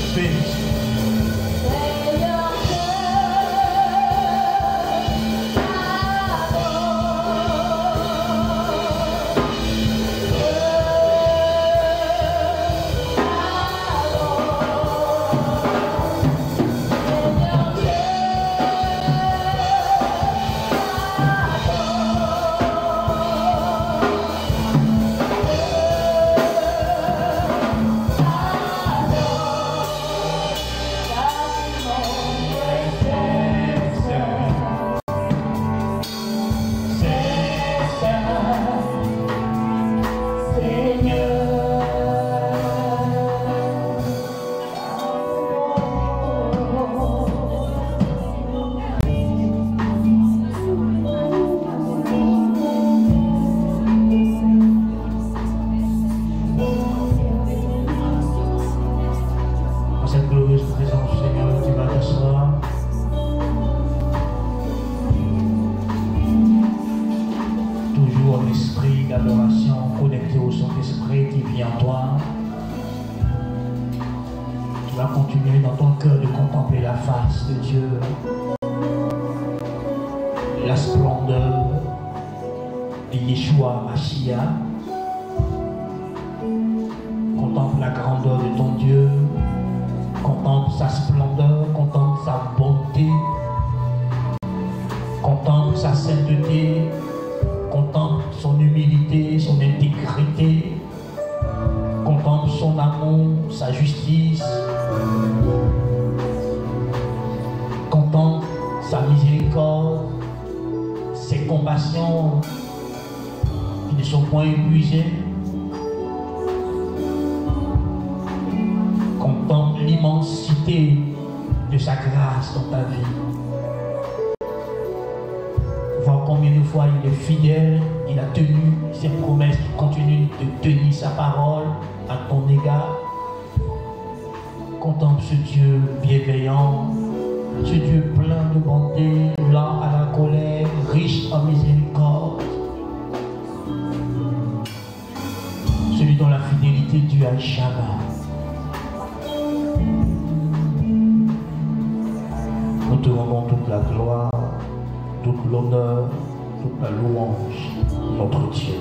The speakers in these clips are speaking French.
Spirit. La splendeur de Yeshua Mashiach. Contemple la grandeur de ton Dieu, contemple sa splendeur, contemple sa bonté, contemple sa sainteté, contemple son humilité, son intégrité, contemple son amour, sa justice, contemple sa miséricorde, ses compassions qui ne sont point épuisées. Contemple l'immensité de sa grâce dans ta vie. Vois combien de fois il est fidèle, il a tenu ses promesses, il continue de tenir sa parole à ton égard. Contemple ce Dieu bienveillant, ce Dieu plein de bonté, lent à la colère, riche en miséricorde. Celui dont la fidélité dure à Shabbat. Nous te rendons toute la gloire, toute l'honneur, toute la louange, notre Dieu.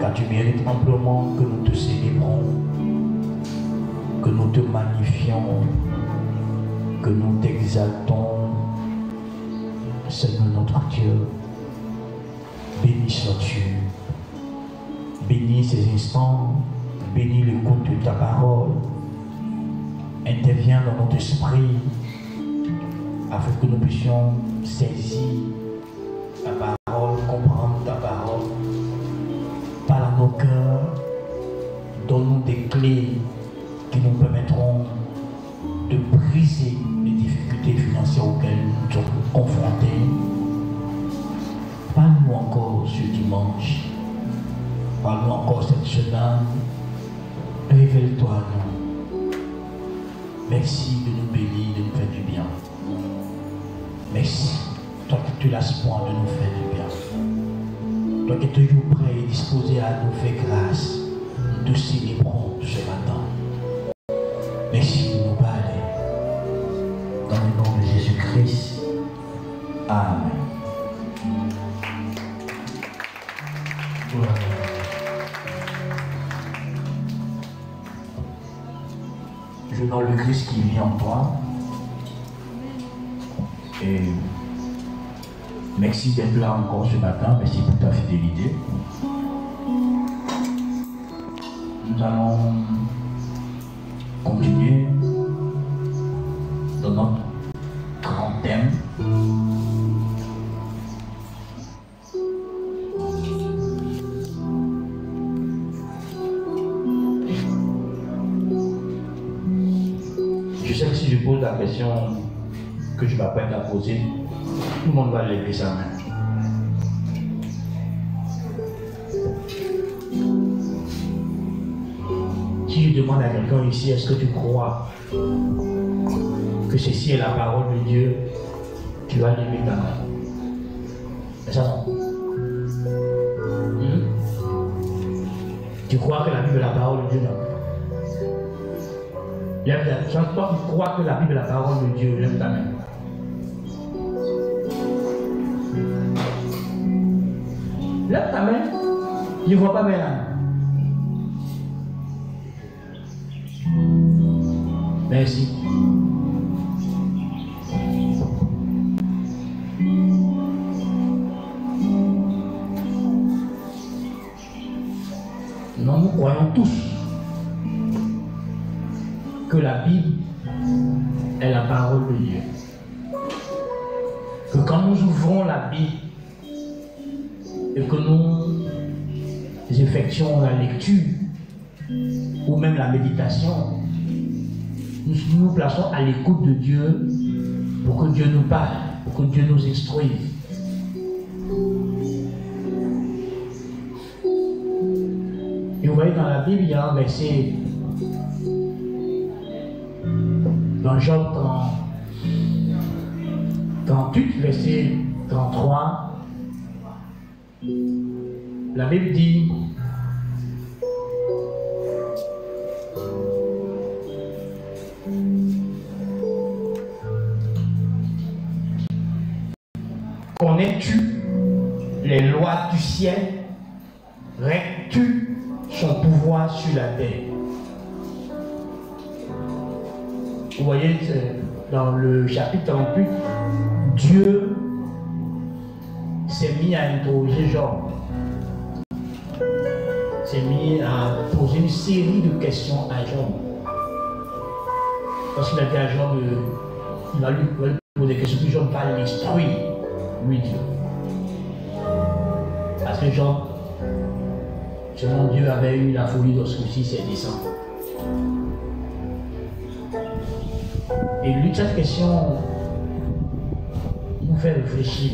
Car tu mérites amplement que nous te célébrons, que nous te magnifions, que nous t'exaltons. Seigneur notre Dieu, bénis sois-tu, bénis ces instants, bénis l'écoute de ta parole, interviens dans notre esprit afin que nous puissions saisir ta parole, comprendre ta parole. Parle à nos cœurs, donne-nous des clés qui nous permettront de briser les difficultés financières auxquelles nous sommes confrontés. Parle-nous encore ce dimanche. Parle-nous encore cette semaine. Révèle-toi à nous. Merci de nous bénir, de nous faire du bien. Merci, toi qui te lasses point de nous faire du bien. Toi qui es toujours prêt et disposé à nous faire grâce, nous te célébrons ce matin. Merci de nous parler. Dans le nom de Jésus-Christ. Amen. Je donne le Christ qui vit en toi. Et merci d'être là encore ce matin. Merci pour ta fidélité. Nous allons continuer dans notre grand thème. Je sais que si je pose la question que je m'apprête à poser, tout le monde va lever sa main. Si je demande à quelqu'un ici, est-ce que tu crois que ceci est la parole de Dieu, tu vas lever ta main. Mais ça non. Tu crois que la Bible est la parole de Dieu, non? Toi qui crois que la Bible est la parole de Dieu, lève ta main. Lève ta main. Je ne vois pas bien là. Merci. Nous croyons tous que la Bible est la parole de Dieu. Que quand nous ouvrons la Bible et que nous effectuons la lecture ou même la méditation, nous nous plaçons à l'écoute de Dieu pour que Dieu nous parle, pour que Dieu nous instruise. Et vous voyez dans la Bible, il y a un verset dans Job 38, verset 33. La Bible dit: connais-tu les lois du ciel? Règnes-tu son pouvoir sur la terre? Vous voyez, dans le chapitre 38, Dieu s'est mis à interroger Job. S'est mis à poser une série de questions à Job. Parce qu'il a dit à Job, il va lui poser des questions, puis Job va l'instruire, lui Dieu. Parce que Job, selon Dieu, avait eu la folie d'Oscouci, ses descendants. Et lui, cette question nous fait réfléchir.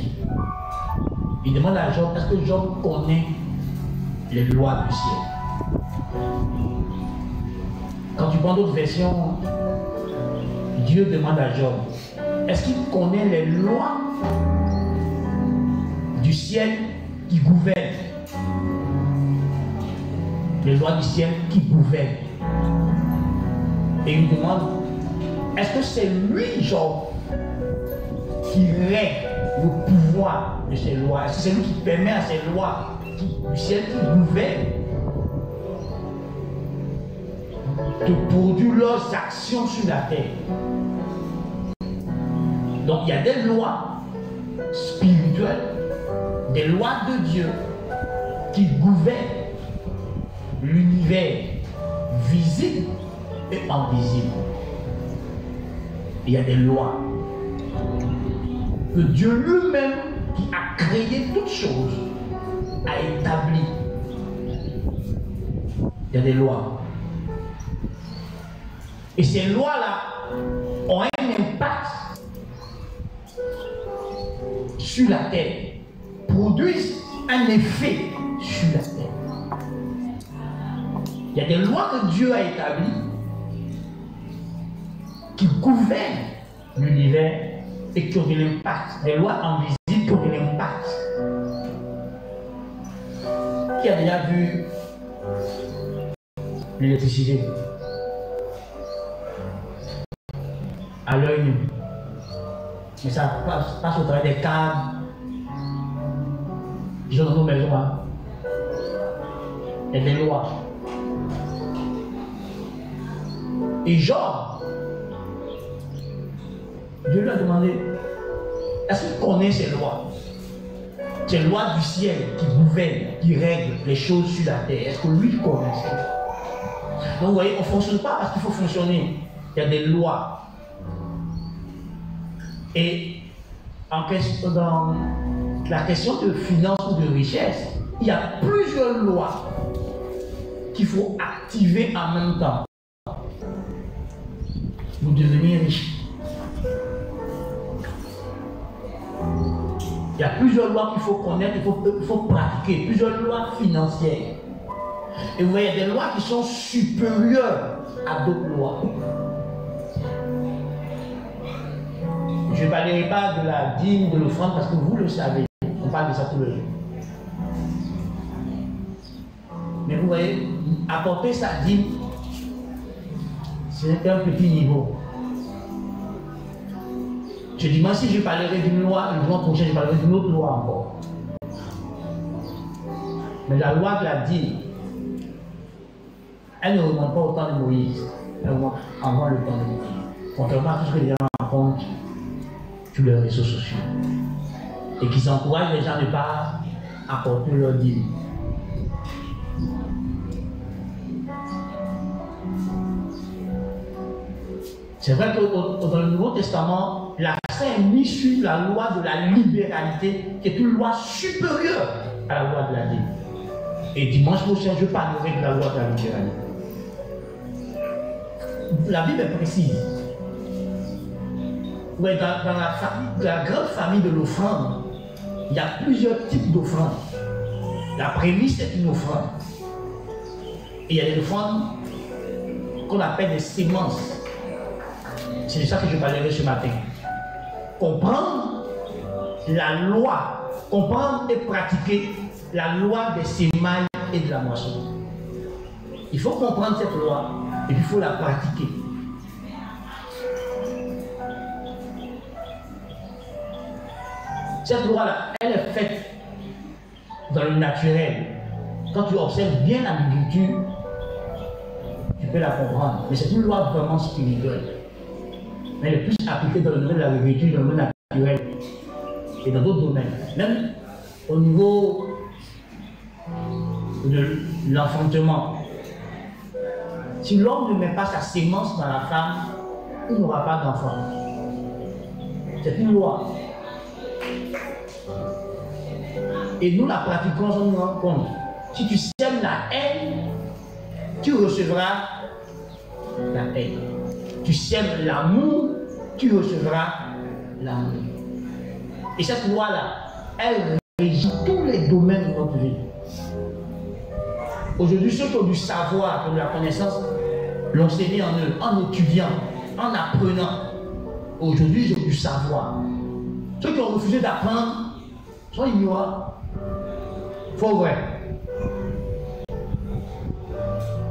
Il demande à Job, est-ce que Job connaît les lois du ciel? Quand tu prends d'autres versions, Dieu demande à Job, est-ce qu'il connaît les lois du ciel qui gouvernent? Les lois du ciel qui gouvernent. Et il demande, est-ce que c'est lui, Job, qui règle le pouvoir de ces lois? Est-ce que c'est lui qui permet à ces lois du ciel qui gouvernent de produire leurs actions sur la terre? Donc il y a des lois spirituelles, des lois de Dieu qui gouvernent l'univers visible et invisible. Il y a des lois que Dieu lui-même, qui a créé toutes choses, a établi. Il y a des lois. Et ces lois-là ont un impact sur la terre, produisent un effet sur la terre. Il y a des lois que Dieu a établies qui gouvernent l'univers et qui ont de l'impact, des lois invisibles qui ont de l'impact. Qui a déjà vu l'électricité à l'œil nu? Mais ça passe au travers des câbles, disons dans nos maisons, hein. Il y a des lois. Et Job, Dieu lui a demandé, est-ce qu'il connaît ces lois? Ces lois du ciel qui gouvernent, qui règlent les choses sur la terre. Est-ce que lui connaît ça? Donc vous voyez, on ne fonctionne pas parce qu'il faut fonctionner. Il y a des lois. Et dans la question de finance ou de richesse, il y a plusieurs lois qu'il faut activer en même temps pour devenir riche. Il y a plusieurs lois qu'il faut connaître, il faut pratiquer, plusieurs lois financières. Et vous voyez, il y a des lois qui sont supérieures à d'autres lois. Je ne parlerai pas de la dîme, de l'offrande, parce que vous le savez. On parle de ça tous les jours. Mais vous voyez, apporter sa dîme, c'est un petit niveau. Ce dimanche, si je parlerai d'une loi, le dimanche prochain, je parlerai d'une autre loi encore. Mais la loi de la dîme, elle ne remonte pas au temps de Moïse, elle remonte avant le temps de Moïse. Contrairement à tout ce que les gens racontent sur les réseaux sociaux. Et qui encouragent les gens à ne pas apporter leur dîme. C'est vrai que dans le Nouveau Testament, l'accent est mis sur la loi de la libéralité, qui est une loi supérieure à la loi de la dîme. Et dimanche prochain, je parlerai de la loi de la libéralité. La Bible est précise. Ouais, dans la grande famille de l'offrande, il y a plusieurs types d'offrandes. La prémisse est une offrande. Et il y a des offrandes qu'on appelle des sémences. C'est de ça que je parlerai ce matin. Comprendre la loi, comprendre et pratiquer la loi des semailles et de la moisson. Il faut comprendre cette loi et puis il faut la pratiquer. Cette loi-là, elle est faite dans le naturel. Quand tu observes bien l'agriculture, tu peux la comprendre. Mais c'est une loi vraiment spirituelle. Mais elle est plus appliquée dans le domaine de l'agriculture, dans le domaine naturel et dans d'autres domaines. Même au niveau de l'enfantement. Si l'homme ne met pas sa sémence dans la femme, il n'aura pas d'enfant. C'est une loi. Et nous la pratiquons sans nous rendre compte. Si tu sèmes la haine, tu recevras la haine. Tu sèmes l'amour, tu recevras l'amour. Et cette loi-là, elle régit tous les domaines de notre vie. Aujourd'hui, ceux qui ont du savoir, qui ont de la connaissance, l'ont sémé en eux, en étudiant, en apprenant. Aujourd'hui, ils ont du savoir. Ceux qui ont refusé d'apprendre sont ignorants. Faux vrai.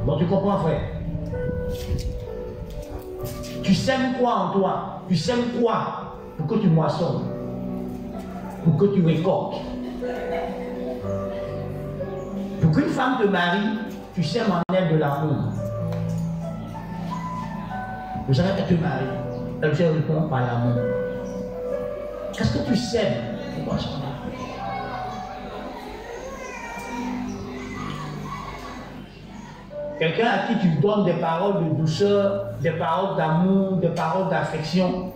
Bon, tu comprends, frère? Tu sèmes quoi en toi? Tu sèmes quoi pour que tu moissonnes? Pour que tu récoltes? Pour qu'une femme te marie, tu sèmes en elle de l'amour. Vous savez qu'elle te marie, elle te répond par l'amour. Qu'est-ce que tu sèmes pour moissonner? Quelqu'un à qui tu donnes des paroles de douceur, des paroles d'amour, des paroles d'affection,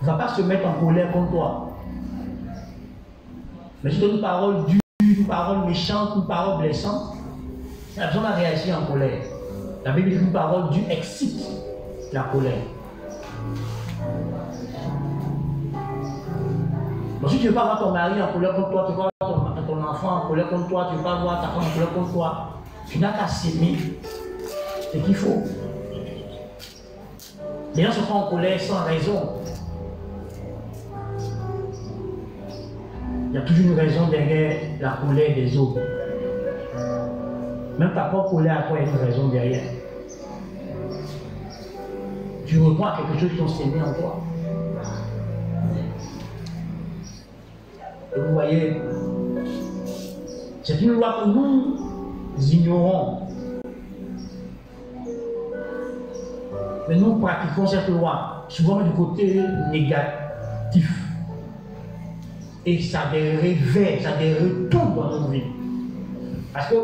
ne va pas se mettre en colère contre toi. Mais si tu donnes une parole dure, une parole méchante, une parole blessante, la personne va réagir en colère. La Bible dit qu'une parole dure excite la colère. Donc si tu ne veux pas voir ton mari en colère contre toi, tu ne veux pas voir ton enfant en colère contre toi, tu ne veux pas voir ta femme en colère contre toi, tu n'as qu'à s'aimer. C'est qu'il faut. Les gens se font en colère sans raison. Il y a toujours une raison derrière la colère des autres. Même ta propre colère à toi, il y a une raison derrière. Tu réponds à quelque chose qui ont sémé en toi. Et vous voyez, c'est une loi que nous ignorons. Mais nous pratiquons cette loi, souvent du côté négatif. Et ça a des revers, ça a des retours dans nos vies. Parce que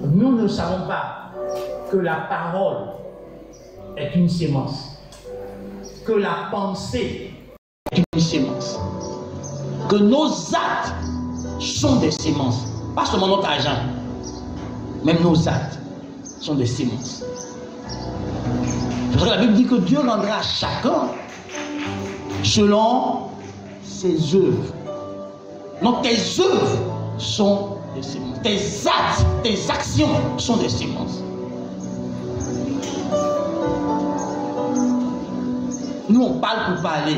nous ne savons pas que la parole est une sémence. Que la pensée est une sémence. Que nos actes sont des sémences. Pas seulement notre argent, même nos actes sont des sémences. C'est pour ça que la Bible dit que Dieu rendra à chacun selon ses œuvres. Donc tes œuvres sont des sémences. Tes actes, tes actions sont des sémences. Nous on parle pour parler.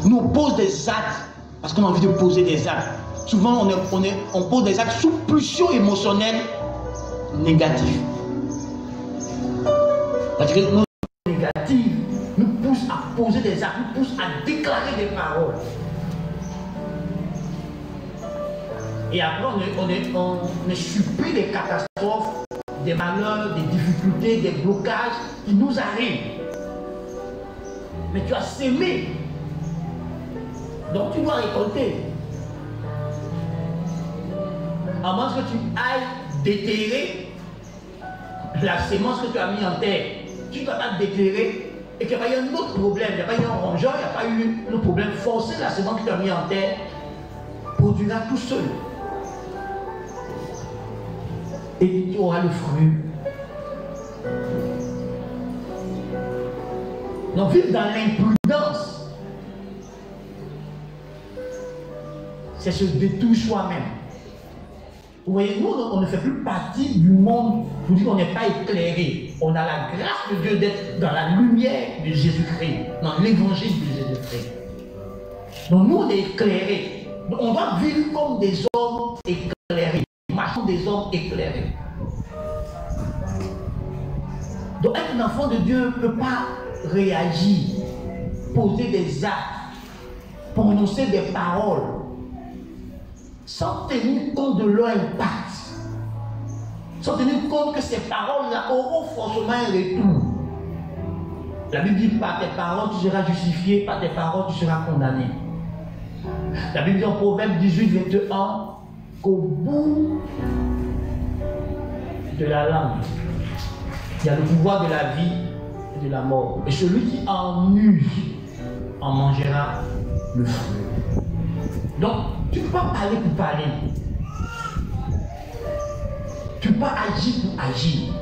Nous on pose des actes parce qu'on a envie de poser des actes. Souvent on pose des actes sous pulsion émotionnelle négative. Parce que nos négatives nous poussent à poser des actes, nous poussent à déclarer des paroles. Et après, on est surpris des catastrophes, des malheurs, des difficultés, des blocages qui nous arrivent. Mais tu as sémé. Donc tu dois récolter. À moins que tu ailles déterrer la sémence que tu as mis en terre. Tu ne dois pas déterrer et qu'il n'y a pas eu un autre problème. Il n'y a pas eu un rongeur, il n'y a pas eu un problème. Forcer la sémence que tu as mis en terre produira tout seul. Et tu auras le fruit. Donc vivre dans l'imprudence, c'est se détruire soi-même. Vous voyez, nous, on ne fait plus partie du monde. Je vous dis qu'on n'est pas éclairé. On a la grâce de Dieu d'être dans la lumière de Jésus-Christ, dans l'évangile de Jésus-Christ. Donc nous, on est éclairés. Donc, on va vivre comme des hommes éclairés. Marchons des hommes éclairés. Donc un enfant de Dieu ne peut pas réagir, poser des actes, prononcer des paroles, sans tenir compte de leur impact, sans tenir compte que ces paroles-là auront forcément un retour. La Bible dit, par tes paroles tu seras justifié, par tes paroles tu seras condamné. La Bible dit en Proverbe 18, 21, qu'au bout de la langue, il y a le pouvoir de la vie et de la mort. Et celui qui en use en mangera le fruit. Donc, tu ne peux pas parler pour parler. Tu ne peux pas agir pour agir.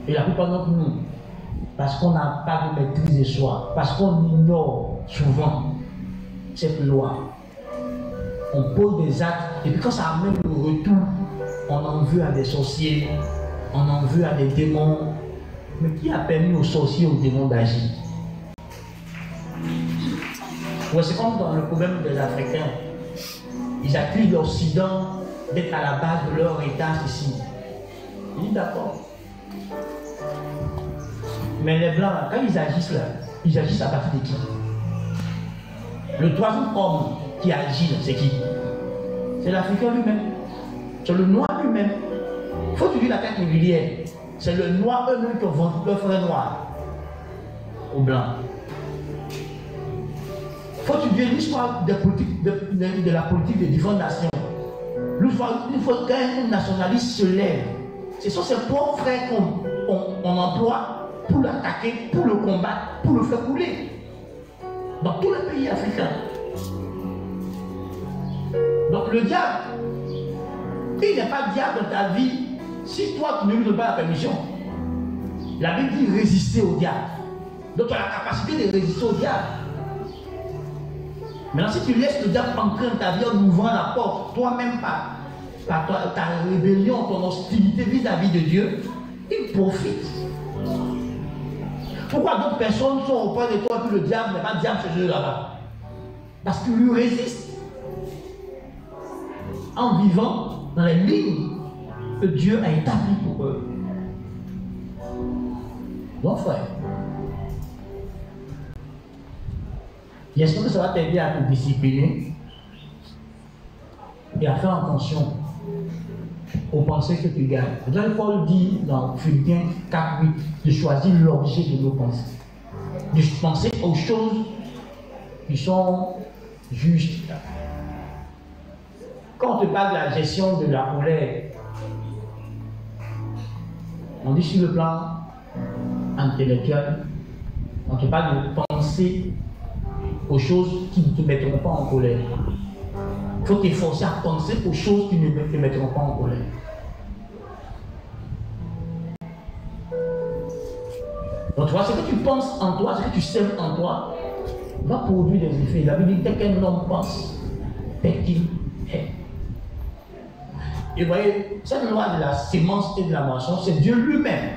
Et la plupart d'entre nous, parce qu'on n'a pas de maîtrise de soi, parce qu'on ignore souvent cette loi, on pose des actes, et puis quand ça amène le retour, on en veut à des sorciers, on en veut à des démons. Mais qui a permis aux sorciers et aux démons d'agir? Ouais, c'est comme dans le problème des Africains. Ils accusent l'Occident d'être à la base de leur héritage ici. Il dit d'accord. Mais les Blancs, quand ils agissent là, ils agissent à partir de qui? Le troisième homme qui agit, c'est qui? C'est l'Africain lui-même. C'est le noir lui-même. Il faut étudier la carte régulière. C'est le noir eux-mêmes qui ont vendu leur frère noir au blanc. Il faut étudier l'histoire de la politique des différentes nations. Une fois qu'un nationaliste se lève, ce sont ses propres frères qu'on emploie pour l'attaquer, pour le combattre, pour le faire couler. Dans tous les pays africains. Donc le diable, il n'est pas diable dans ta vie si toi tu ne lui donnes pas la permission. La Bible dit résister au diable. Donc tu as la capacité de résister au diable. Maintenant si tu laisses le diable entrer dans ta vie en ouvrant la porte, toi-même par ta rébellion, ton hostilité vis-à-vis de Dieu, il profite. Pourquoi d'autres personnes sont auprès de toi et que le diable n'est pas diable chez eux là-bas? Parce qu'ils lui résistent. En vivant dans les lignes que Dieu a établies pour eux. Donc frère, j'espère que ça va t'aider à te discipliner et à faire attention aux pensées que tu gagnes. Paul dit dans Philippiens 4, 8 de choisir l'objet de nos pensées. De penser aux choses qui sont justes. Quand on te parle de la gestion de la colère, on dit sur le plan intellectuel, on te parle de penser aux choses qui ne te mettront pas en colère. Il faut t'efforcer à penser aux choses qui ne te mettront pas en colère. Donc tu vois, ce que tu penses en toi, ce que tu sèmes en toi, va produire des effets. La Bible dit tel qu'un homme pense, tel qu'il est. Et vous voyez, cette loi de la sémence et de la moisson, c'est Dieu lui-même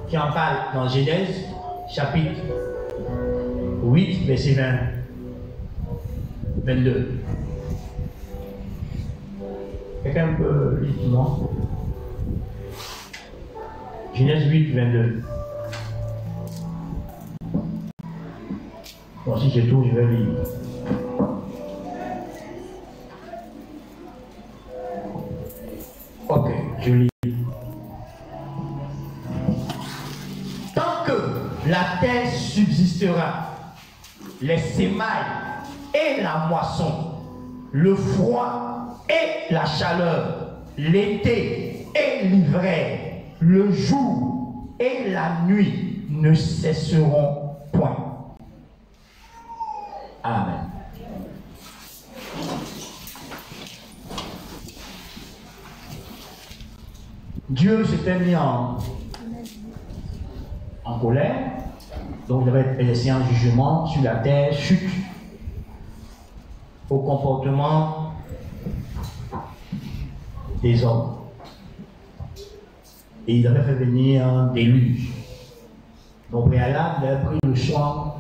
qui en parle dans Genèse, chapitre 8, verset 20, 22. Quelqu'un peut lire, non? Genèse 8, 22. Bon, si j'ai tout, je vais lire. Ok, je lis. Tant que la terre subsistera, les semailles et la moisson, le froid et la chaleur, l'été et l'hiver, le jour et la nuit ne cesseront point. Amen. Dieu s'était mis en colère, donc il avait laissé un jugement sur la terre suite au comportement des hommes. Et il avait fait venir un déluge. Donc, préalable, il avait pris le soin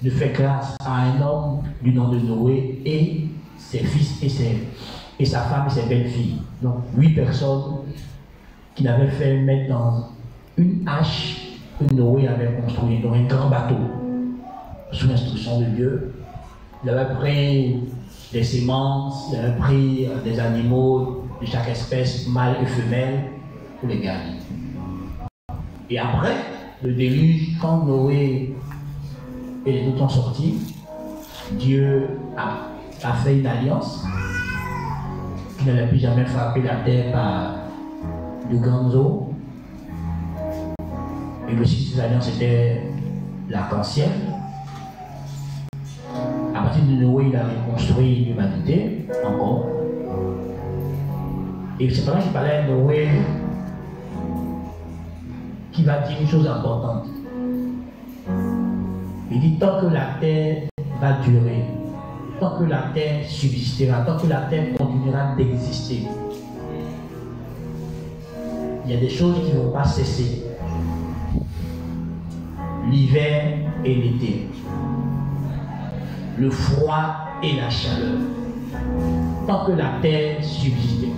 de faire grâce à un homme du nom de Noé et ses fils et sa femme et ses belles-filles. Donc, 8 personnes qu'il avait fait mettre dans une hache que Noé avait construite, dans un grand bateau, sous l'instruction de Dieu. Il avait pris des semences, il avait pris des animaux de chaque espèce, mâle et femelle, pour les garder. Et après le déluge, quand Noé et les autres sont sortis, Dieu a fait une alliance qui n'allait plus jamais frapper la terre par de grandes eaux. Et le site de l'alliance était l'arc-en-ciel. À partir de Noé, il a reconstruit l'humanité encore. Et c'est pendant qu'il parlait de Noé qui va dire une chose importante. Il dit tant que la terre va durer, tant que la terre subsistera, tant que la terre continuera d'exister, il y a des choses qui ne vont pas cesser. L'hiver et l'été, le froid et la chaleur, tant que la terre subsistera.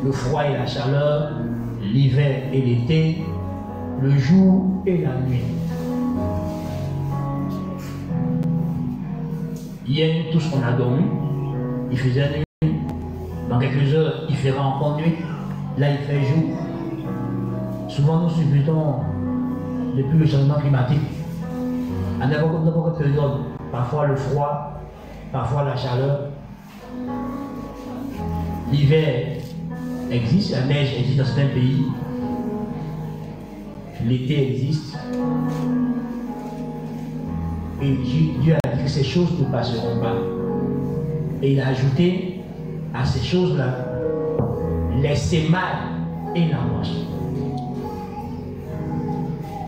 Le froid et la chaleur, l'hiver et l'été, le jour et la nuit. Hier, nous tous, on a dormi. Il faisait nuit. Dans quelques heures, il fera encore nuit. Là, il fait jour. Souvent, nous subissons depuis le changement climatique. À n'importe quelle période, parfois le froid, parfois la chaleur. L'hiver existe, la neige existe dans certains pays. L'été existe. Et Dieu a dit que ces choses ne passeront pas. Et il a ajouté à ces choses-là les semailles et la moisson.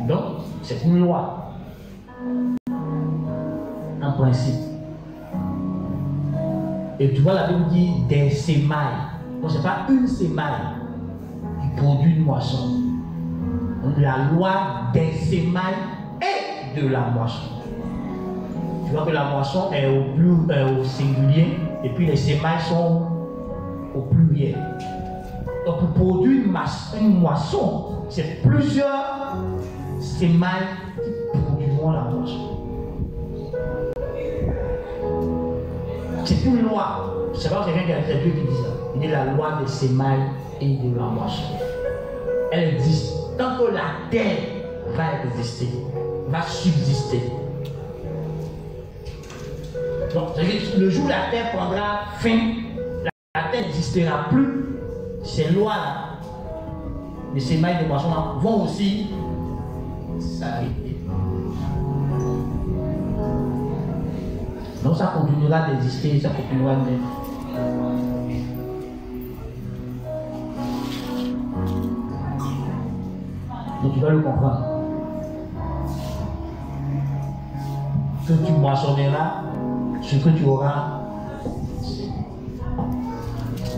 Donc, c'est une loi. Un principe. Et tu vois, la Bible dit des semailles. Donc, ce n'est pas une semaille qui produit une moisson. Donc, la loi des semailles et de la moisson. Tu vois que la moisson est au singulier et puis les semailles sont au pluriel. Donc pour produire une moisson, c'est plusieurs semailles qui produiront la moisson. C'est une loi. C'est pas quelqu'un qui a traité qui dit ça. Il dit la loi des semailles et de la moisson. Elle existe. Tant que la terre va exister, va subsister. Donc, le jour où la terre prendra fin, la terre n'existera plus. Ces lois-là, les semailles de moisson vont aussi s'arrêter. Donc, ça continuera d'exister, ça continuera d'être. Donc, tu vas le comprendre. Que tu moissonneras ce que tu auras.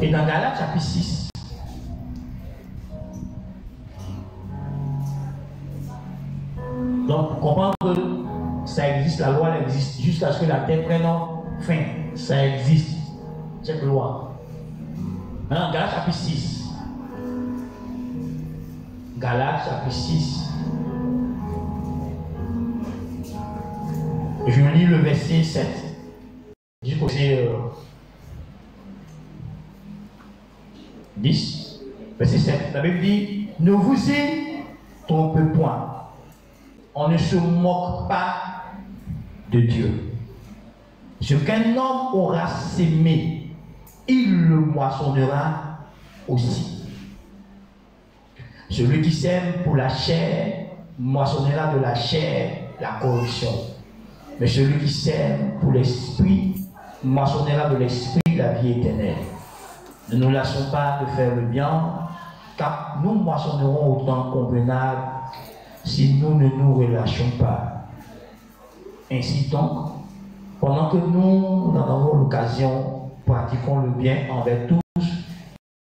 Et dans Galates chapitre 6, donc comprendre que ça existe, la loi elle existe jusqu'à ce que la terre prenne fin. Ça existe, cette loi. Maintenant, Galates chapitre 6, Galates chapitre 6. Je lis le verset 7. Jusqu'au verset 10. Verset 7. La Bible dit, ne vous y trompez point. On ne se moque pas de Dieu. Ce qu'un homme aura sémé, il le moissonnera aussi. Celui qui sème pour la chair, moissonnera de la chair la corruption. Mais celui qui sème pour l'esprit, moissonnera de l'esprit la vie éternelle. Ne nous lassons pas de faire le bien, car nous moissonnerons autant convenable si nous ne nous relâchons pas. Ainsi donc, pendant que nous en avons l'occasion, pratiquons le bien envers tous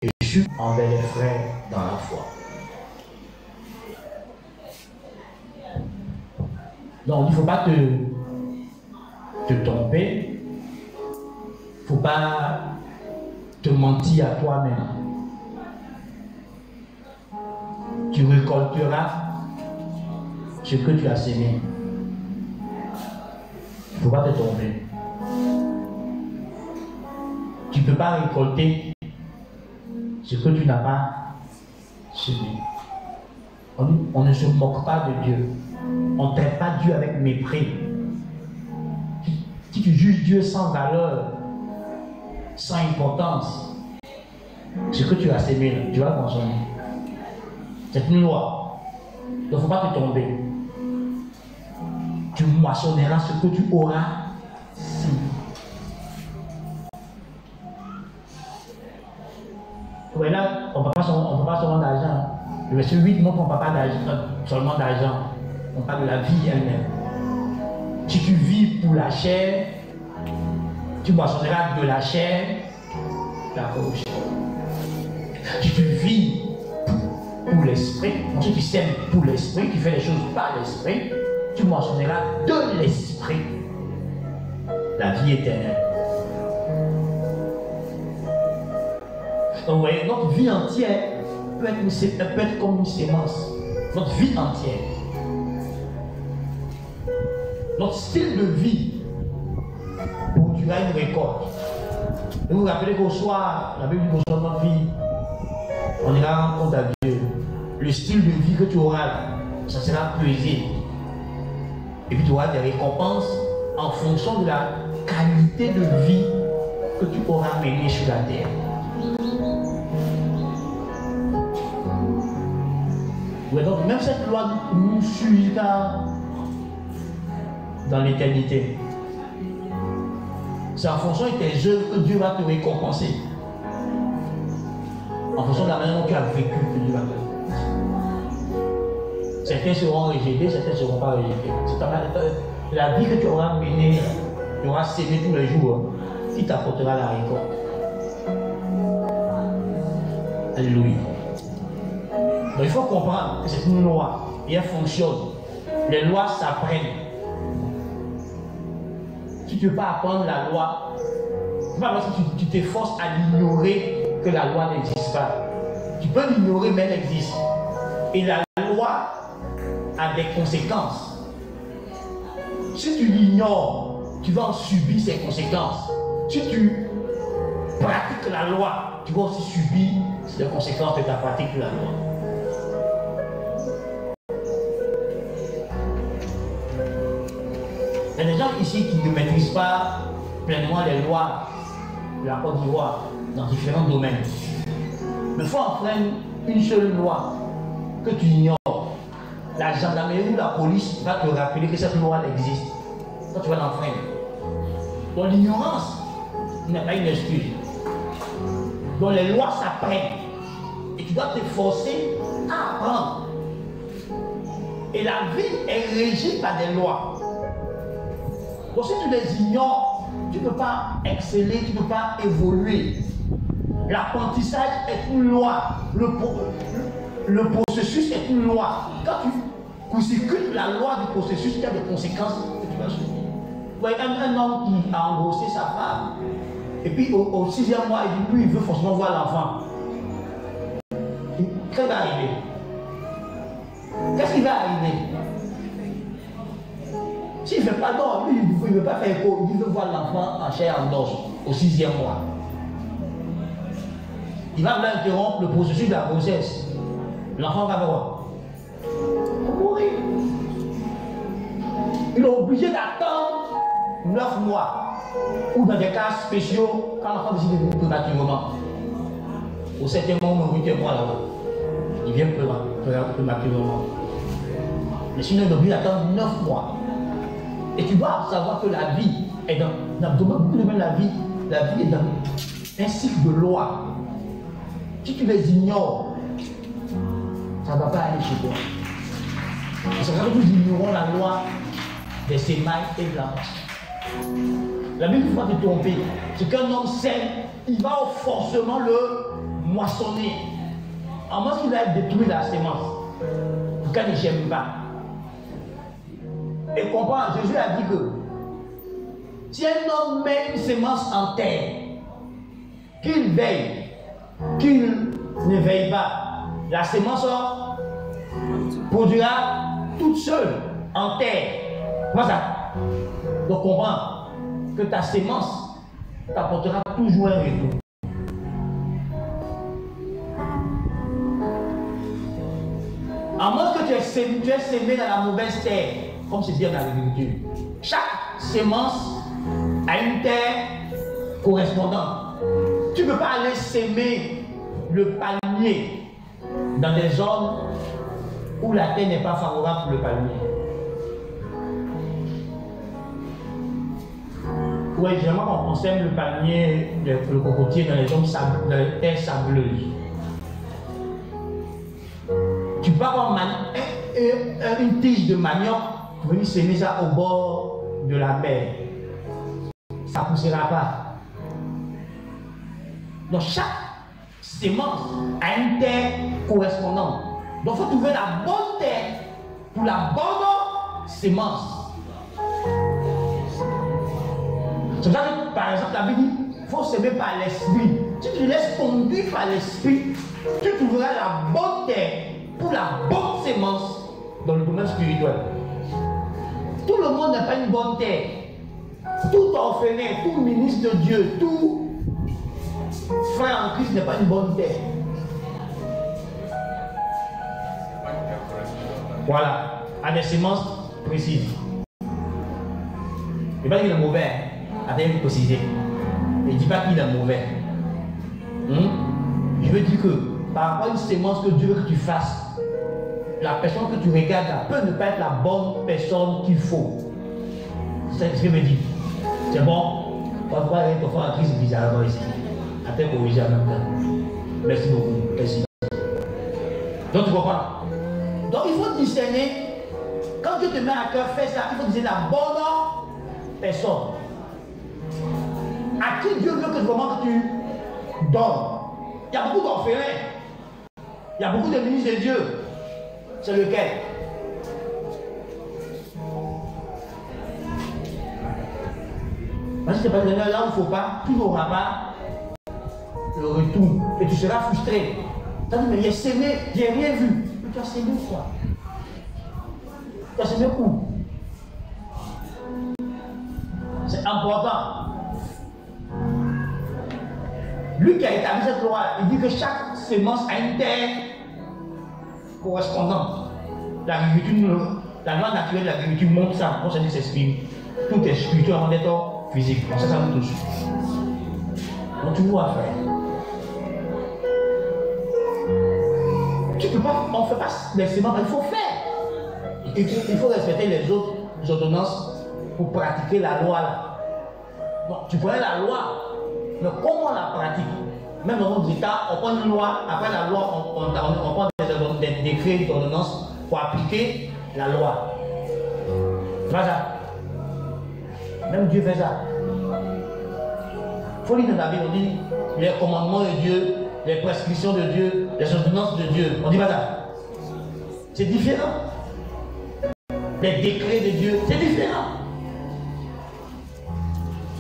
et surtout envers les frères dans la foi. Donc, il ne faut pas te tromper, il ne faut pas te mentir à toi-même. Tu récolteras ce que tu as sémé. Il ne faut pas te tromper. Tu ne peux pas récolter ce que tu n'as pas semé. On ne se moque pas de Dieu. On ne traite pas Dieu avec mépris. Si tu juges Dieu sans valeur, sans importance, ce que tu as sémé, tu vas consommer. C'est une loi. Donc il ne faut pas te tromper. Tu moissonneras ce que tu auras sémé. Ouais, là, on ne peut pas seulement d'argent. Le verset 8 montre qu'on ne parle pas seulement d'argent. On parle de la vie elle-même. Si tu vis pour la chair, tu moissonneras de la chair la corruption. Si tu vis pour l'esprit, ensuite tu sèmes pour l'esprit, tu fais les choses par l'esprit, tu moissonneras de l'esprit la vie éternelle. Donc vous voyez, notre vie entière peut être comme une sémence. Notre vie entière. Notre style de vie produira une récolte. Et vous vous rappelez qu'au soir, la Bible dit qu'au soir de notre vie, on ira rendre compte à Dieu. Le style de vie que tu auras, ça sera pesé. Et puis tu auras des récompenses en fonction de la qualité de vie que tu auras menée sur la terre. Ouais, donc même cette loi nous suivra dans l'éternité. C'est en fonction de tes œuvres que Dieu va te récompenser. En fonction de la manière dont tu as vécu que Dieu va te récompenser. Certains seront rejetés, certains ne seront pas rejetés. C'est la vie que tu auras menée, tu auras sémé tous les jours, qui t'apportera la récolte. Alléluia. Donc il faut comprendre que c'est une loi et elle fonctionne. Les lois s'apprennent. Si tu ne veux pas apprendre la loi, c'est pas parce que tu t'efforces à l'ignorer que la loi n'existe pas. Tu peux l'ignorer, mais elle existe. Et la loi a des conséquences. Si tu l'ignores, tu vas en subir ces conséquences. Si tu pratiques la loi, tu vas aussi subir les conséquences de ta pratique de la loi. Il y a des gens ici qui ne maîtrisent pas pleinement les lois de la Côte d'Ivoire dans différents domaines. Mais il faut enfreindre une seule loi que tu ignores. La gendarmerie ou la police va te rappeler que cette loi existe. Quand tu vas l'enfreindre. Donc l'ignorance n'est pas une excuse. Donc les lois s'apprennent. Et tu dois t'efforcer à apprendre. Et la vie est régie par des lois. Donc si tu les ignores, tu ne peux pas exceller, tu ne peux pas évoluer. L'apprentissage est une loi. Le processus est une loi. Quand tu consécutes la loi du processus, il y a des conséquences que tu vas subir. Vous voyez, un homme qui a engrossé sa femme, et puis au 6e mois, il dit, lui, il veut forcément voir l'enfant. Qu'est-ce qui va arriver? qu'est-ce qui va arriver? S'il ne fait pas d'or, lui, il ne veut pas faire écho, il veut voir l'enfant en chair en os au 6e mois. Il va interrompre le processus de la grossesse. L'enfant va voir. Il va mourir. Il est obligé d'attendre 9 mois. Ou dans des cas spéciaux, quand l'enfant décide de prématurément. Au 7e mois ou au 8e mois là-bas. Il vient prématurément. Mais sinon, il est obligé d'attendre 9 mois. Et tu dois savoir que la vie est dans beaucoup de domaines, la vie est dans un cycle de lois. Si tu les ignores, ça ne va pas aller chez toi. C'est pour ça que nous ignorons la loi des semailles et de la La Bible ne faut pas te tromper. C'est qu'un homme sème, il va forcément le moissonner. En moins qu'il va détruire la sémence. Pour qu'elle ne germe pas. Et comprends, Jésus a dit que si un homme met une sémence en terre, qu'il veille, qu'il ne veille pas, la sémence produira toute seule en terre. Voilà. Donc comprends que ta sémence t'apportera toujours un retour. À moins que tu aies sémé dans la mauvaise terre, comme c'est dit dans l'agriculture. Chaque sémence a une terre correspondante. Tu ne peux pas aller s'aimer le palmier dans des zones où la terre n'est pas favorable pour le palmier. Oui, généralement on sème le palmier, le cocotier dans les zones dans les terres sableuses. Tu peux avoir une tige de manioc pour venir semer ça au bord de la mer. Ça ne poussera pas. Donc chaque sémence a une terre correspondante. Donc il faut trouver la bonne terre pour la bonne sémence. C'est pour ça que par exemple la Bible dit qu'il faut s'aimer par l'esprit. Si tu te laisses conduire par l'esprit, tu trouveras la bonne terre pour la bonne sémence dans le domaine spirituel. Tout le monde n'a pas une bonne terre. Tout orphelin, tout ministre de Dieu, tout frère en Christ n'a pas une bonne terre. Voilà, à des semences précises. Je ne dis pas qu'il est mauvais, attendez, vous préciser. Je ne dis pas qu'il est mauvais. Je veux dire que par rapport à une sémence que Dieu veut que tu fasses, la personne que tu regardes là peut ne pas être la bonne personne qu'il faut. C'est ce que je me dis. C'est bon. On va voir ton frère en crise bizarrement ici. Attends, corriger en même temps. Merci beaucoup. Merci. Donc tu comprends? Donc il faut discerner. Quand Dieu te met à cœur, fais ça. Il faut discerner la bonne personne. À qui Dieu veut que vraiment que tu donnes. Il y a beaucoup d'orphelins. Il y a beaucoup de ministres de Dieu. C'est lequel? Si ce n'est pas là où il ne faut pas, tu n'auras pas le retour. Et tu seras frustré. Tu as dit, mais j'ai sémé, j'ai rien vu. Mais tu as sémé quoi? Tu as sémé où? C'est important. Lui qui a établi cette loi, il dit que chaque sémence a une terre correspondante. L'agriculture, la loi naturelle de l'agriculture montre ça. On se dit que c'est spirituel. Tout est spirituel avant d'être physique. On sait ça nous tous. Donc tu vois à faire. Tu peux pas, on ne fait pas les sémences, il faut faire. Il faut respecter les autres ordonnances pour pratiquer la loi là. Donc tu connais la loi, mais comment on la pratique? Même dans notre état, on prend une loi, après la loi, on prend des décrets, des ordonnances pour appliquer la loi. Tu vois ça? Même Dieu fait ça. Il faut lire dans la Bible, on dit les commandements de Dieu, les prescriptions de Dieu, les ordonnances de Dieu. On dit pas ça. C'est différent. Les décrets de Dieu, c'est différent.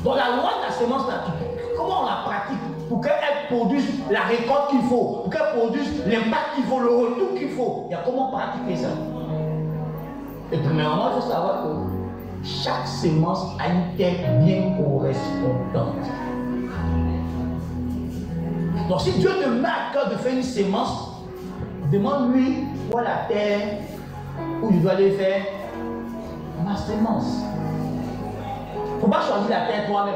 Donc la loi de la semence, comment on la pratique pour qu'elle qu'elle produise la récolte qu'il faut, pour qu'elle produise l'impact qu'il faut, le retour qu'il faut. Il y a comment pratiquer ça? Et premièrement, il faut savoir que chaque semence a une terre bien correspondante. Donc si Dieu te met à cœur de faire une sémence, demande-lui où est la terre où je dois aller faire ma sémence. Il ne faut pas choisir la terre toi-même.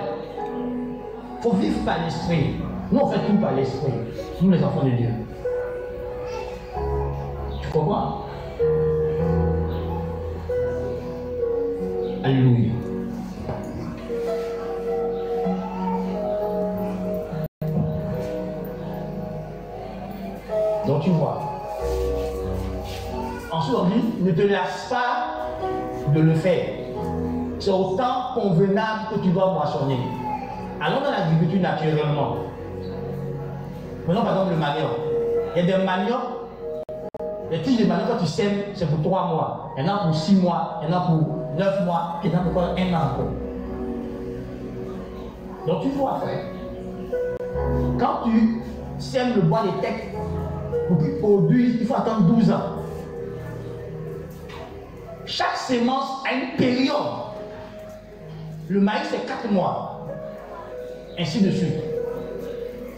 Il faut vivre par l'esprit. Nous on fait tout par l'esprit. Nous les enfants de Dieu. Tu comprends? Alléluia. Donc tu vois. Ensuite on dit, ne te lasse pas de le faire. C'est au temps convenable que tu dois moissonner. Allons dans l'agriculture naturellement. Prenons par exemple le manioc. Il y a des maniocs, les tiges de manioc quand tu sèmes, c'est pour 3 mois. Il y en a pour 6 mois, il y en a pour 9 mois, il y en a pour 1 an encore. Donc tu vois, frère, quand tu sèmes le bois des têtes, pour qu'il produise, il faut attendre 12 ans. Chaque sémence a une période. Le maïs, c'est 4 mois. Ainsi de suite.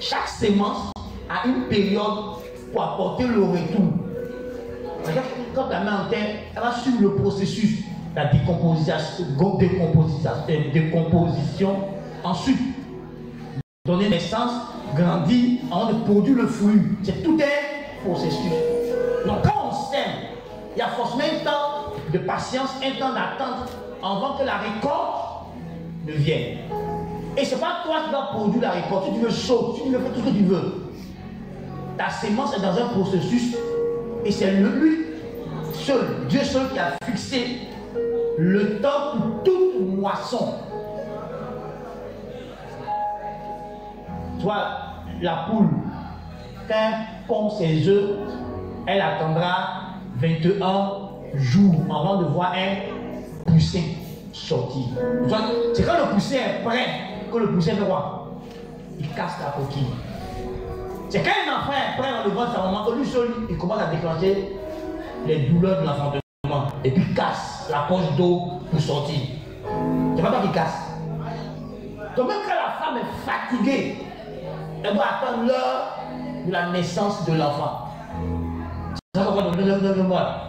Chaque sémence a une période pour apporter le retour. Quand tu la mets en terre, elle va suivre le processus, la décomposition. Ensuite, donner naissance, grandir, avant de produire le fruit. C'est tout un processus. Donc quand on sème, il y a forcément un temps de patience, un temps d'attente avant que la récolte ne vienne. Et ce n'est pas toi qui vas produire la récolte. Si tu veux sauter, si tu veux faire tout ce que tu veux. Ta sémence est dans un processus et c'est lui seul, Dieu seul qui a fixé le temps pour toute moisson. Tu vois, la poule, quand elle pond ses œufs, elle attendra 21 jours avant de voir un poussin sortir. C'est quand le poussin est prêt que le poussin fait quoi? Il casse la coquille. C'est quand un enfant est prêt dans le ventre de sa maman que lui seul, il commence à déclencher les douleurs de l'enfantement. Et puis il casse la poche d'eau pour sortir. C'est pas toi qui casse. Donc même quand la femme est fatiguée, elle doit attendre l'heure de la naissance de l'enfant.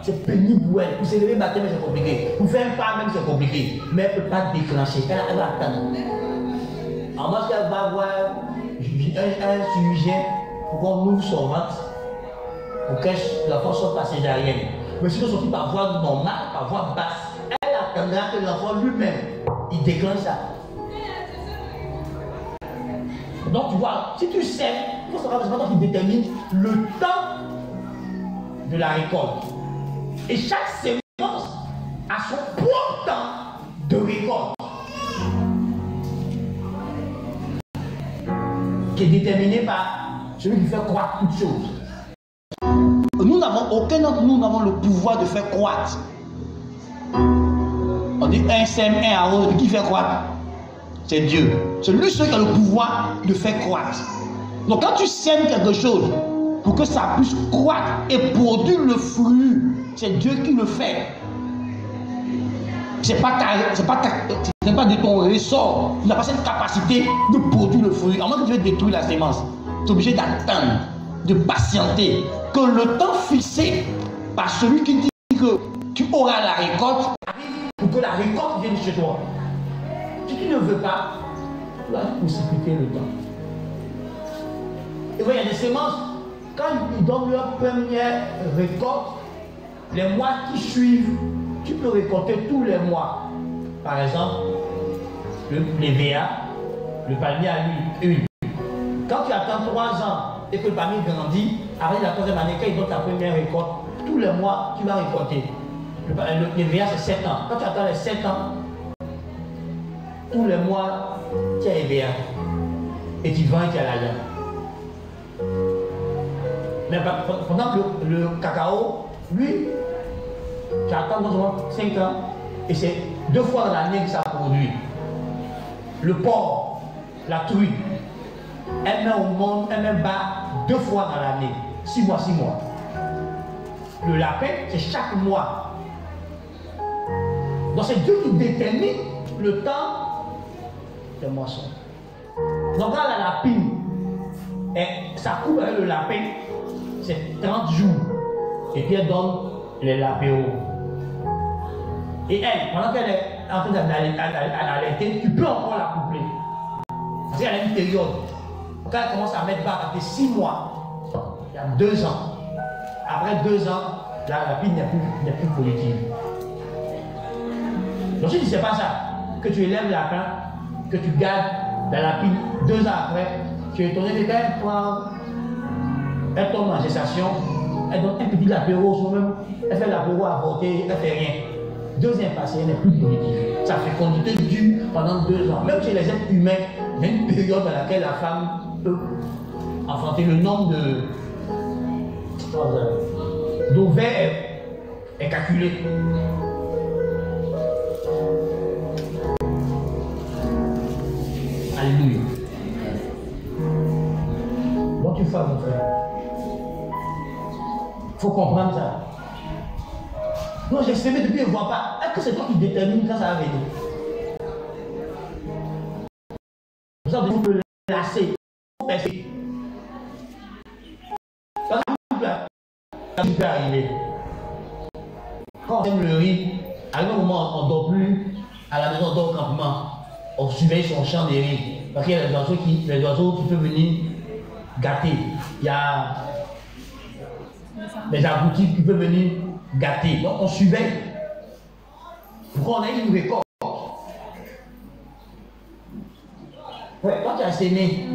C'est pénible pour elle. Pour s'élever matin, c'est compliqué. Pour faire un pas même, c'est compliqué. Mais elle ne peut pas déclencher. Elle va attendre. En moins qu'elle va avoir un chirurgien pour qu'on ouvre son ventre, pour que l'enfant soit pas césarienne. Mais si on sortit par voie normale, par voie basse, elle attendra que l'enfant lui-même, il déclenche ça. Donc tu vois, si tu sais, il faut savoir que c'est pas toi qui détermine le temps de la récolte. Et chaque sémence a son propre temps de récolte, qui est déterminé par celui qui fait croître toutes choses. Nous n'avons, aucun d'entre nous n'avons le pouvoir de faire croître. On dit un sème, un arrose, qui fait croître? C'est Dieu. C'est lui seul qui a le pouvoir de faire croître. Donc quand tu sèmes quelque chose pour que ça puisse croître et produire le fruit, c'est Dieu qui le fait. C'est pas de ton ressort. Tu n'as pas cette capacité de produire le fruit. À moins que tu veux détruire la sémence, tu es obligé d'attendre, de patienter, que le temps fixé par celui qui dit que tu auras la récolte arrive pour que la récolte vienne chez toi. Si tu ne veux pas, tu vas précipiter le temps. Et voilà, il y a des semences, quand ils donnent leur première récolte, les mois qui suivent, tu peux récolter tous les mois. Par exemple, l'EVA, le palmier à l'huile. Quand tu attends 3 ans et que le palmier grandit, après la 3e année, quand ils donnent ta première récolte, tous les mois, tu vas récolter. L'EVA, c'est 7 ans. Quand tu attends les 7 ans, tous les mois, tu as EVA. Et tu vends et tu as l'argent. Mais pendant que le cacao, lui, tu attends dans 5 ans et c'est 2 fois dans l'année que ça produit. Le porc, la truite, elle met au monde, elle met bas 2 fois dans l'année. 6 mois, 6 mois. Le lapin, c'est chaque mois. Donc c'est Dieu qui détermine le temps des moissons. Donc quand la lapine, ça coupe avec le lapin, c'est 30 jours. Et puis elle donne les lapéos. Et elle, pendant qu'elle est en train d'allaiter, tu peux encore la coupler. Parce qu'elle a une période. Quand elle commence à mettre bas, ça fait 6 mois. Il y a 2 ans. Après 2 ans, la lapine n'est plus positive. Donc si tu ne sais pas ça, que tu élèves le lapin, que tu gardes la lapine 2 ans après, tu es étonné de quand elle tombe en gestation, elle donne un petit lapéro, elle fait l'apéro avorté, elle ne fait rien. 2 ans passés, elle n'est plus positive. Sa fécondité dure pendant 2 ans. Même chez les êtres humains, il y a une période dans laquelle la femme peut enfanter. Le nombre d'ovaires est calculé. Alléluia. Donc tu fais, mon frère. Il faut comprendre ça. Non, j'ai semé depuis, je ne vois pas. Est-ce que c'est toi qui détermine quand ça va venir? Pour ça, il faut le lasser. Il faut percer. Ça peut arriver. Quand on aime le riz, à un moment, on ne dort plus. À la maison, on dort au campement. On surveille son champ de riz. Parce qu'il y a les oiseaux qui peuvent venir gâter. Il y a les aboutis qui peuvent venir gâter. Donc on surveille pour qu'on ait une récolte. Ouais, quand tu as sémé,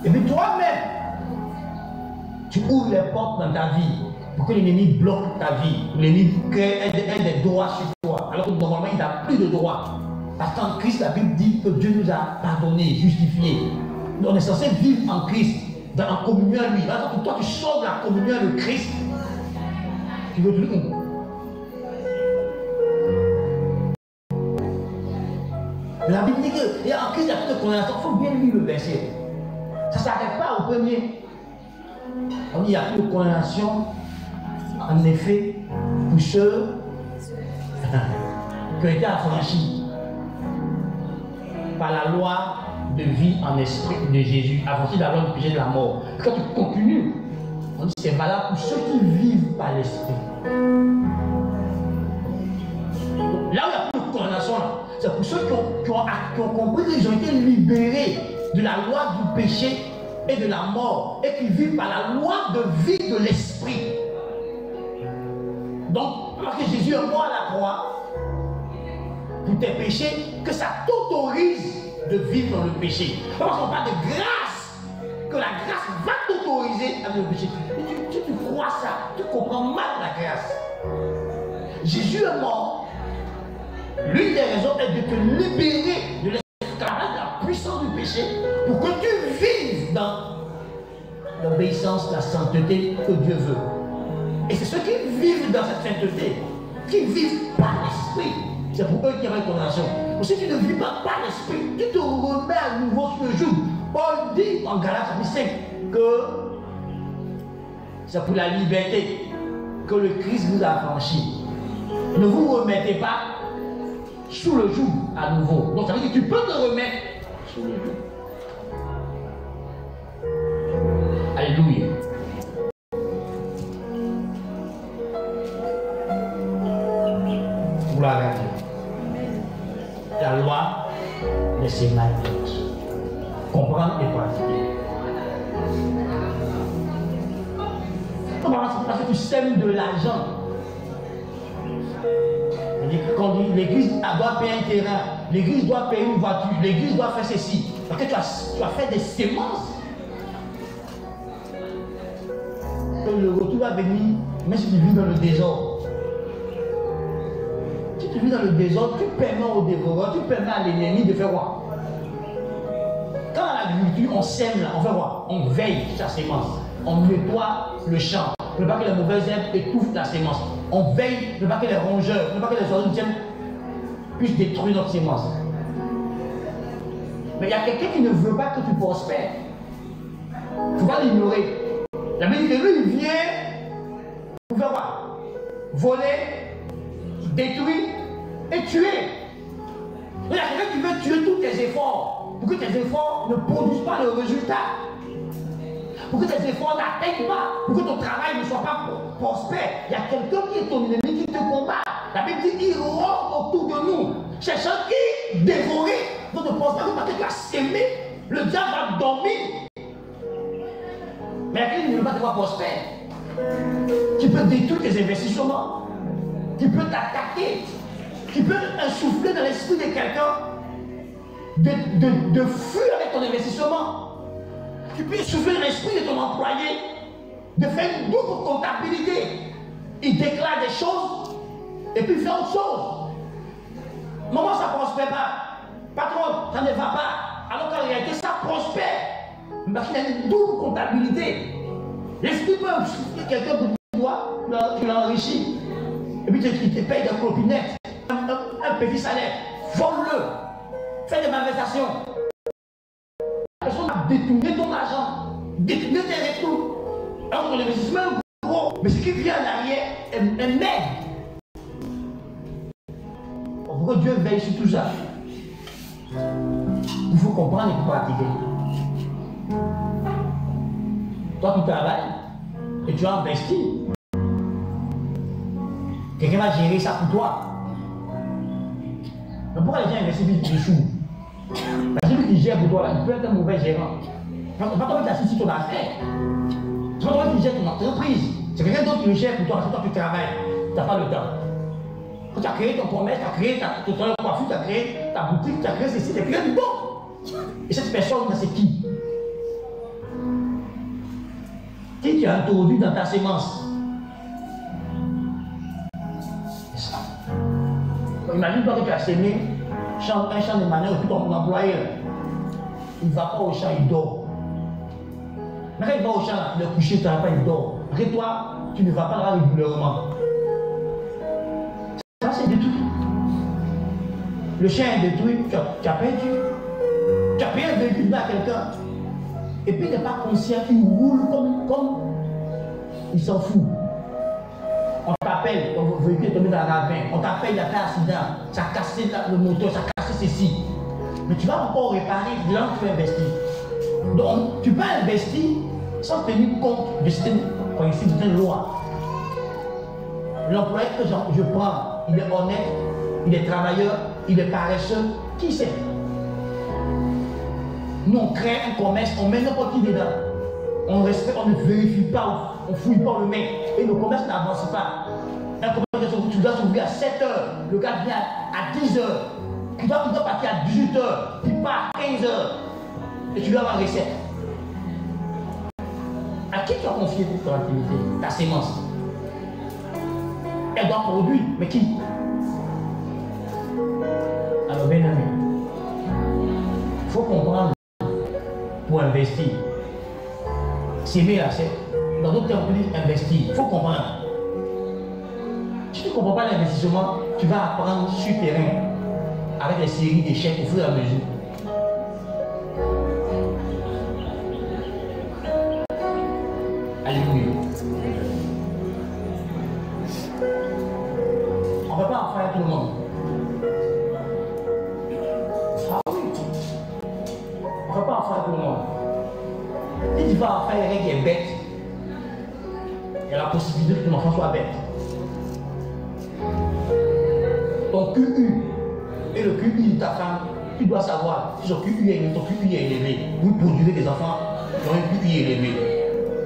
et puis toi-même, tu ouvres les portes dans ta vie pour que l'ennemi bloque ta vie, pour que l'ennemi crée des droits sur toi, alors que normalement il n'a plus de droits. Parce qu'en Christ, la Bible dit que Dieu nous a pardonné, justifié. On est censé vivre en Christ, en communion avec lui. Alors que toi, tu sors de la communion avec Christ. Tu veux plus. La Bible dit qu'en Christ, il y a plus de condamnation. Il faut bien lire le verset. Ça ne s'arrête pas au premier. On dit qu'il n'y a plus de condamnation, en effet, pour ceux qui ont été affranchis par la loi de vie en esprit de Jésus, affranchis de la loi du péché de la mort. Quand tu continues, on dit que c'est valable pour ceux qui vivent par l'esprit. Là où il n'y a plus de condamnation, c'est pour ceux qui ont compris qu'ils ont été libérés de la loi du péché et de la mort et qui vivent par la loi de vie de l'esprit. Donc, parce que Jésus est mort à la croix pour tes péchés, que ça t'autorise de vivre dans le péché. Parce qu'on parle de grâce, que la grâce va t'autoriser à vivre le péché. Et tu crois ça, tu comprends mal la grâce. Jésus est mort. L'une des raisons est de te libérer de l'esclavage, de la puissance du péché, pour que tu vives dans l'obéissance, la sainteté que Dieu veut. Et c'est ceux qui vivent dans cette sainteté, qui vivent par l'esprit. C'est pour eux qui ont une condamnation. Si tu ne vis pas par l'esprit, tu te remets à nouveau sur le joug. Paul dit en Galates 5 que c'est pour la liberté que le Christ vous a affranchi. Ne vous remettez pas sous le joug à nouveau. Donc ça veut dire que tu peux te remettre sous le joug. Alléluia. Gloire à Dieu. La loi de ses manières. Comprendre et pratiquer. Parce que tu sèmes de l'argent. Quand l'église doit payer un terrain, l'église doit payer une voiture, l'église doit faire ceci. Parce que tu as fait des sémences. Le retour va venir, mais si tu vis dans le désordre. Si tu vis dans le désordre, tu permets au dévoreur, tu permets à l'ennemi de faire quoi? Quand à l'agriculture, on sème là, on fait quoi? On veille sa sémence. On nettoie le champ. Ne pas que les mauvaises herbes étouffent la sémence. On veille, ne pas que les rongeurs, ne pas que les oiseaux puissent détruire notre sémence. Mais il y a quelqu'un qui ne veut pas que tu prospères. dois l'ignorer. La Bible dit que lui, il vient pour faire quoi? Voler, détruire et tuer. Il y a quelqu'un qui veut tuer tous tes efforts pour que tes efforts ne produisent pas le résultat. Pour que tes efforts n'atteignent pas, pour que ton travail ne soit pas prospère. Il y a quelqu'un qui est ton ennemi qui te combat. La Bible dit qu'il rôde autour de nous, cherchant qui dévorer. Donc ne pense pas que parce que tu as sémé, le diable va dormir. Mais il y a quelqu'un qui ne veut pas te voir prospère, qui peut détruire tes investissements, qui peut t'attaquer, qui peut insuffler dans l'esprit de quelqu'un de fuir avec ton investissement. Tu peux souffler l'esprit de ton employé, de faire une double comptabilité. Il déclare des choses et puis il fait autre chose. Maman, ça ne prospère pas. Patron, ça ne va pas. Alors qu'en réalité, ça prospère. Parce qu'il y a une double comptabilité. L'esprit peut souffler quelqu'un pour toi, tu l'as enrichi. Et puis il te paye des clopinettes, un petit salaire. Vole-le. Fais des malversations. La personne a détourné ton argent, détourné tes retours. Alors ton investissement est gros, mais ce qui vient en arrière est maigre. Pourquoi Dieu veille sur tout ça? Il faut comprendre et pratiquer. Toi, tu travailles et tu as investi. Quelqu'un va gérer ça pour toi. Mais pourquoi les gens investissent vite dessous? Celui qui gère pour toi, là, il peut être un mauvais gérant. C'est pas toi qui assistes sur ton affaire. C'est pas toi qui gère ton entreprise. C'est quelqu'un d'autre qui le gère pour toi parce que toi tu travailles. Tu n'as pas le temps. Quand tu as créé ton commerce, tu as créé ton coiffure, tu as créé ta boutique, tu as créé ceci, tu as créé du bon. Et cette personne, c'est qui? Qui tu as introduit dans ta sémence? C'est ça. Imagine-toi que tu as sémé un champ de manœuvre, puis ton employé, il ne va pas au champ, il dort. Mais quand il va au champ, il est couché, tu ne vas pas, il dort. Après toi, tu ne vas pas là régulièrement. Ça, c'est détruit. Le chien est détruit, tu as perdu. Tu as payé un véhicule à quelqu'un. Et puis il n'est pas conscient, il roule comme il s'en fout. On t'appelle, ton véhicule est tombé dans la ravin. On t'appelle, il a fait un accident. Ça a cassé le moteur, ça a cassé ceci. Mais tu vas encore réparer là où tu peux investir. Donc, tu peux investir sans tenir compte de cette principe de loi. L'employé que je prends, il est honnête, il est travailleur, il est paresseux. Qui c'est? Nous, on crée un commerce, on met n'importe qui dedans. On respecte, on ne vérifie pas, on ne fouille pas le mec. Et le commerce n'avance pas. Un commerce, tu dois s'ouvrir à 7 heures. Le gars vient à 10 heures. Tu dois partir à 18 heures. Tu pars à 15 heures. Et tu dois avoir une recette. À qui tu as confié ton activité? Ta sémence. Elle doit produire. Mais qui? Alors, bien aimé, il faut comprendre pour investir. S'aimer là, c'est dans d'autres termes, on peut dire investir. Il faut comprendre. Si tu ne comprends pas l'investissement, tu vas apprendre sur terrain avec les séries d'échecs au fur et à mesure. Alléluia. On ne peut pas en faire tout le monde. Ah oui. On ne peut pas en faire tout le monde. Si tu vas en faire quelqu'un qui est bête, il y a la possibilité que ton enfant soit bête. Ton QU et le QI de ta femme, tu dois savoir si ton QI est élevé. Vous produisez des enfants qui ont un QI élevé.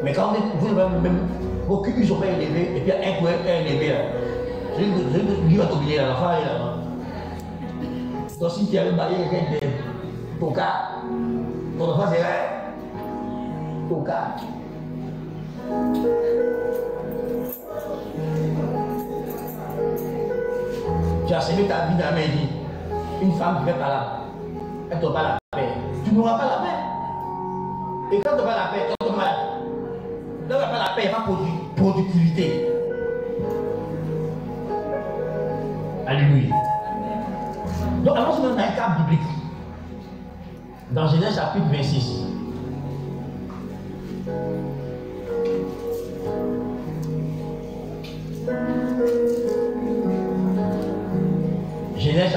Mais quand vous avez même vos QI ne sont pas élevés, et puis il y a un QI élevé là. Je vais t'oublier là, l'enfant est là-bas. Donc si tu avais marié quelqu'un de ton cas, ton enfant serait ton cas. Tu as semé ta vie dans la main. Une femme qui ne fait pas la paix, elle ne t'aura pas la paix. Tu n'auras pas la paix. Et quand tu n'auras pas la paix, tu n'auras pas la paix, il n'y a pas de productivité. Alléluia. Donc, allons se mettre dans un cadre biblique. Dans Genèse chapitre 26.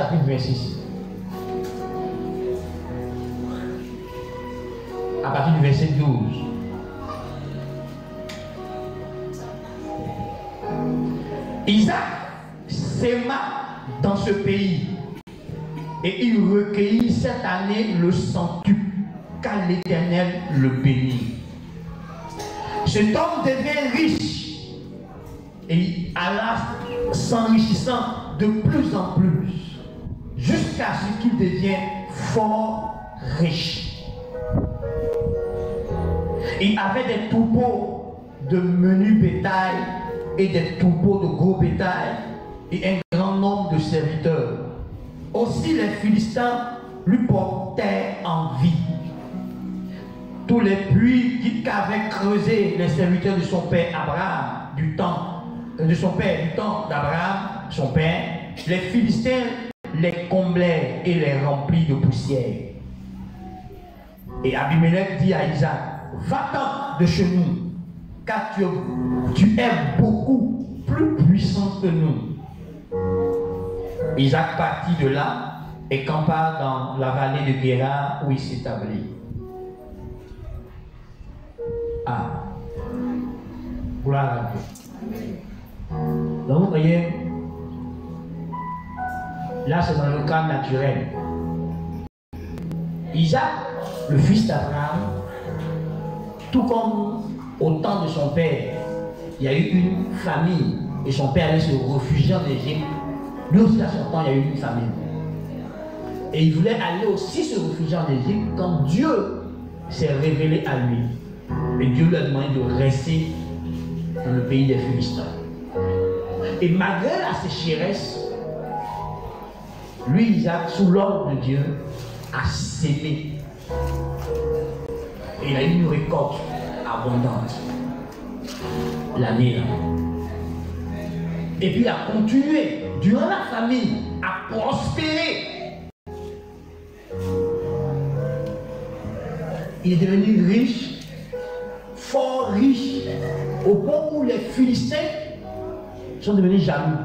chapitre 26. À partir du verset 12. Isaac s'aima dans ce pays et il recueillit cette année le centuple, car l'Éternel le bénit. Cet homme devint riche et il alla s'enrichissant de plus en plus jusqu'à ce qu'il devienne fort riche. Il avait des troupeaux de menu bétail et des troupeaux de gros bétail et un grand nombre de serviteurs. Aussi les Philistins lui portaient envie. Tous les puits qu'avaient creusés les serviteurs de son père Abraham, du temps d'Abraham, son père, les Philistins les comblaient et les remplirent de poussière. Et Abimelech dit à Isaac, va-t'en de chez nous, car tu es beaucoup plus puissant que nous. Isaac partit de là et campa dans la vallée de Guérar où il s'établit. Ah, gloire à Dieu. Donc vous voyez, là c'est dans le cadre naturel. Isaac, le fils d'Abraham, tout comme au temps de son père, il y a eu une famine et son père allait se réfugier en Égypte. Lui aussi à son temps, il y a eu une famine. Et il voulait aller aussi se réfugier en Égypte quand Dieu s'est révélé à lui. Et Dieu lui a demandé de rester dans le pays des Philistins. Et malgré la sécheresse, lui, Isaac, sous l'ordre de Dieu, a sémé. Et il a eu une récolte abondante l'année-là. Et puis il a continué, durant la famine, à prospérer. Il est devenu riche, fort riche, au point où les Philistins sont devenus jaloux.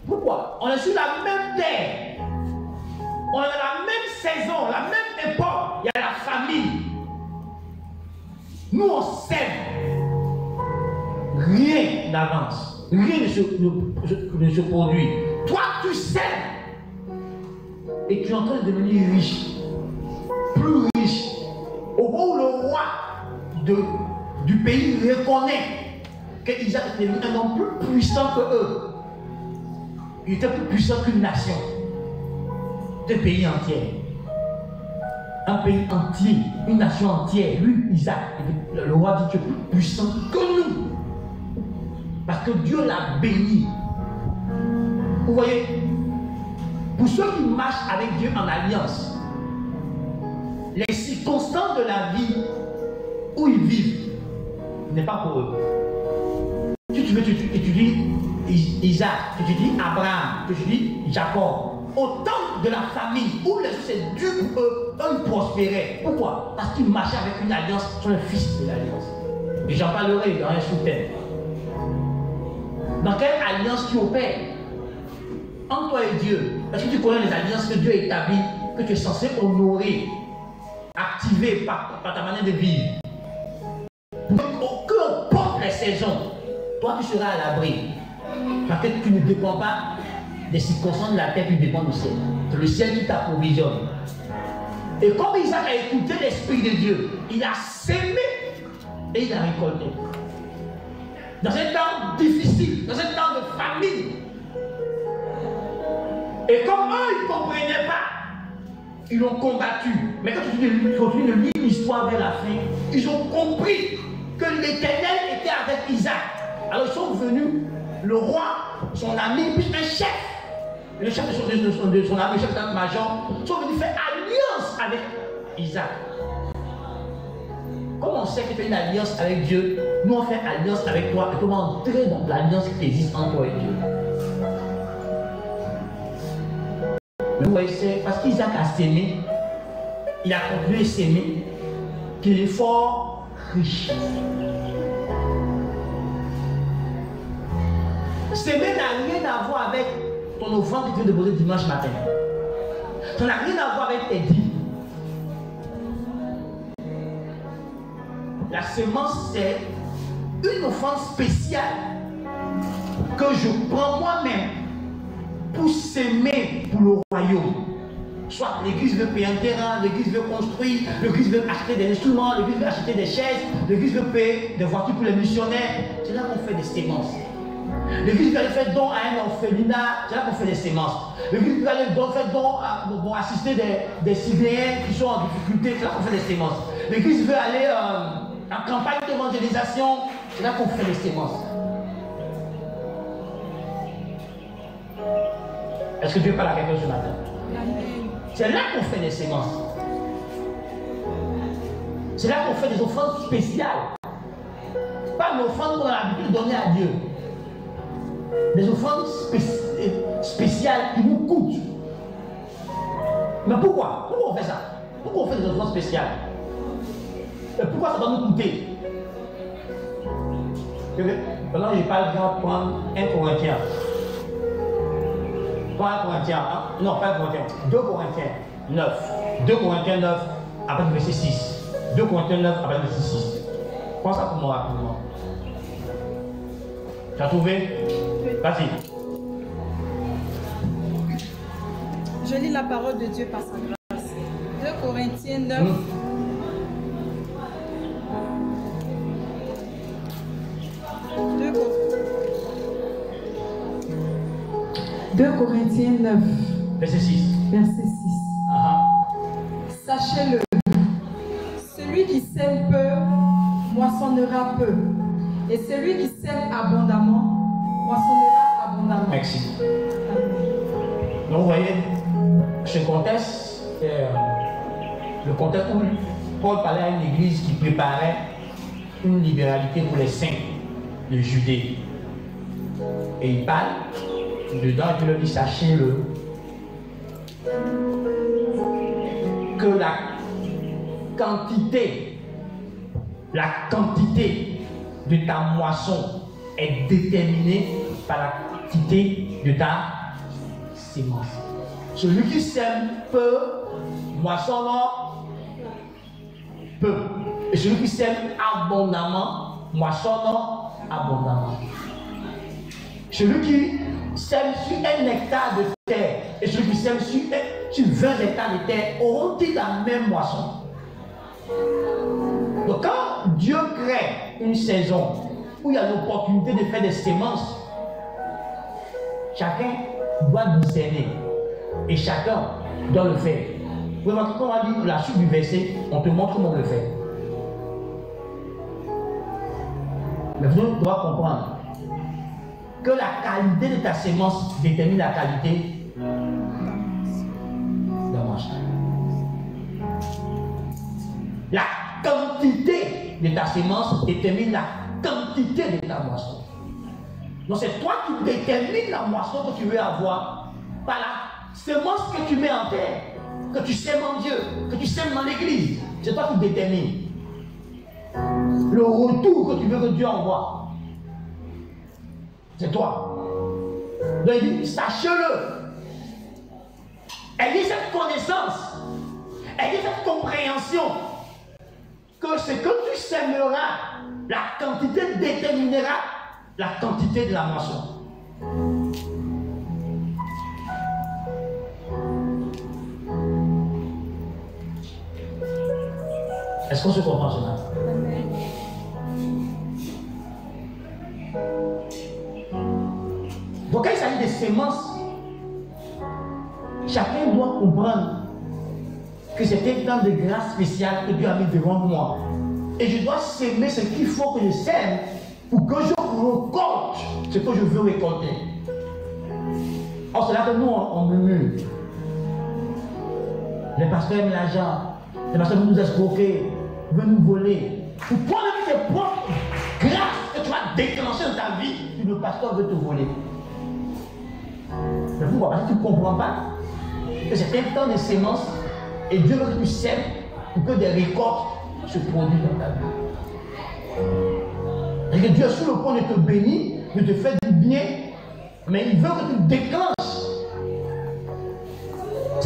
Pourquoi? On est sur la même terre, on est dans la même saison, la même époque, il y a la famine. Nous on sème, rien n'avance, rien ne se produit. Toi tu sèmes et tu es en train de devenir riche, plus riche, au point où le roi du pays reconnaît qu'Isaac était un homme plus puissant que eux. Il était plus puissant qu'une nation, un pays entier. Un pays entier, une nation entière. Lui, Isaac, le roi dit, tu es plus puissant que nous. Parce que Dieu l'a béni. Vous voyez, pour ceux qui marchent avec Dieu en alliance, les circonstances de la vie où ils vivent n'est pas pour eux. Si tu veux, tu étudies Isaac, tu étudies Abraham, tu étudies Jacob. Au temps de la famille, où les choses c'est dur pour eux, ils prospéraient. Pourquoi? Parce qu'ils marchaient avec une alliance, sont les fils de l'alliance. Et j'en parlerai dans un sous-thème. Dans quelle alliance tu opères? Entre toi et Dieu. Est-ce que tu connais les alliances que Dieu a établies, que tu es censé honorer, activer par ta manière de vivre? Pour que porte les saisons, toi tu seras à l'abri. Parce que tu ne dépends pas des circonstances de la terre, tu dépends du ciel. C'est le ciel qui t'approvisionne. Et comme Isaac a écouté l'Esprit de Dieu, il a sémé et il a récolté. Dans un temps difficile, dans un temps de famine. Et comme eux, ils ne comprenaient pas, ils l'ont combattu. Mais quand tu continues de lire l'histoire vers la fin, ils ont compris que l'Éternel était avec Isaac. Alors ils sont venus, le roi, son ami, puis un chef. Le chef de son ami, le chef d'état-major, sont venus faire alliance avec Isaac. Comme on sait que tu fais une alliance avec Dieu, nous on fait alliance avec toi et comment entrer dans l'alliance qui existe entre toi et Dieu. Mais vous voyez, c'est parce qu'Isaac a sémé, il a continué à s'aimer, qu'il est fort riche. S'aimer n'a rien à voir avec ton offrande que tu veux déposer dimanche matin. Ça n'a rien à voir avec tes dîmes. La semence, c'est une offrande spéciale que je prends moi-même pour s'aimer pour le royaume. Soit l'église veut payer un terrain, l'église veut construire, l'église veut acheter des instruments, l'église veut acheter des chaises, l'église veut payer des voitures pour les missionnaires. C'est là qu'on fait des semences. L'église veut aller faire don à un orphelinat, c'est là qu'on fait des semences. L'église veut aller faire don pour assister des Syriens qui sont en difficulté, c'est là qu'on fait des semences. L'église veut aller en campagne d'évangélisation, c'est là qu'on fait des semences. Est-ce que Dieu parle à quelqu'un ce matin? C'est là qu'on fait des semences. C'est là qu'on fait des offrandes spéciales. Pas une offrande qu'on a l'habitude de donner à Dieu. Des offrandes spéciales qui nous coûtent. Mais pourquoi? Pourquoi on fait ça? Pourquoi on fait des offrandes spéciales? Et pourquoi ça doit nous coûter? Maintenant, je parle de prendre 1 Corinthien. Pas 1 Corinthien, hein? Non, pas 1 Corinthien. 2 Corinthiens 9. 2 Corinthiens 9, après le verset 6. 2 Corinthiens 9, après le verset 6. Prends ça pour moi rapidement. Tu as trouvé? Vas-y. Je lis la parole de Dieu par sa grâce. 2 Corinthiens 9. 2 Corinthiens 9. Verset 6. Verset 6. Sachez-le, celui qui sème peu, moissonnera peu. Et celui qui sème abondamment, moissonnera abondamment. Merci. Donc vous voyez, ce contexte, c'est le contexte où Paul parlait à une église qui préparait une libéralité pour les saints de Judée. Et il parle, dedans il leur dit, sachez-le, que la quantité de ta moisson est déterminée par la quantité de ta sémence. Celui qui sème peu, moissonnera peu. Et celui qui sème abondamment, moissonnera abondamment. Celui qui sème sur 1 hectare de terre et celui qui sème sur 20 hectares de terre auront-ils la même moisson? Donc quand Dieu crée une saison où il y a l'opportunité de faire des semences, chacun doit discerner et chacun doit le faire. Vous voyez, quand on va lire la suite du verset, on te montre comment on le fait. Mais vous devez comprendre que la qualité de ta sémence détermine la qualité de la moisson. La quantité de ta sémence détermine la quantité de ta moisson. Donc c'est toi qui détermines la moisson que tu veux avoir par la sémence que tu mets en terre, que tu sèmes en Dieu, que tu sèmes dans l'église. C'est toi qui détermines le retour que tu veux que Dieu envoie. C'est toi. Donc il dit, sachez-le. Ayez cette connaissance, ayez cette compréhension que ce que tu sèmeras, la quantité déterminera la quantité de la moisson. Est-ce qu'on se comprend cela? Donc quand il s'agit des semences, chacun doit comprendre que c'est un temps de grâce spéciale que Dieu a mis devant moi. Et je dois s'aimer ce qu'il faut que je sème pour que je récolte ce que je veux récolter. Or, c'est là que nous, on murmure. Les pasteurs aiment l'argent. Les pasteurs veulent nous escroquer, veulent nous voler. Pour toi-même, tes propres grâces que tu vas déclencher dans ta vie, le pasteur veut te voler. Mais pourquoi? Parce que tu ne comprends pas que c'est un temps de sémence et Dieu veut que tu sèmes pour que des récoltes se produisent dans ta vie. Et que Dieu est sur le point de te bénir, de te faire du bien, mais il veut que tu déclenches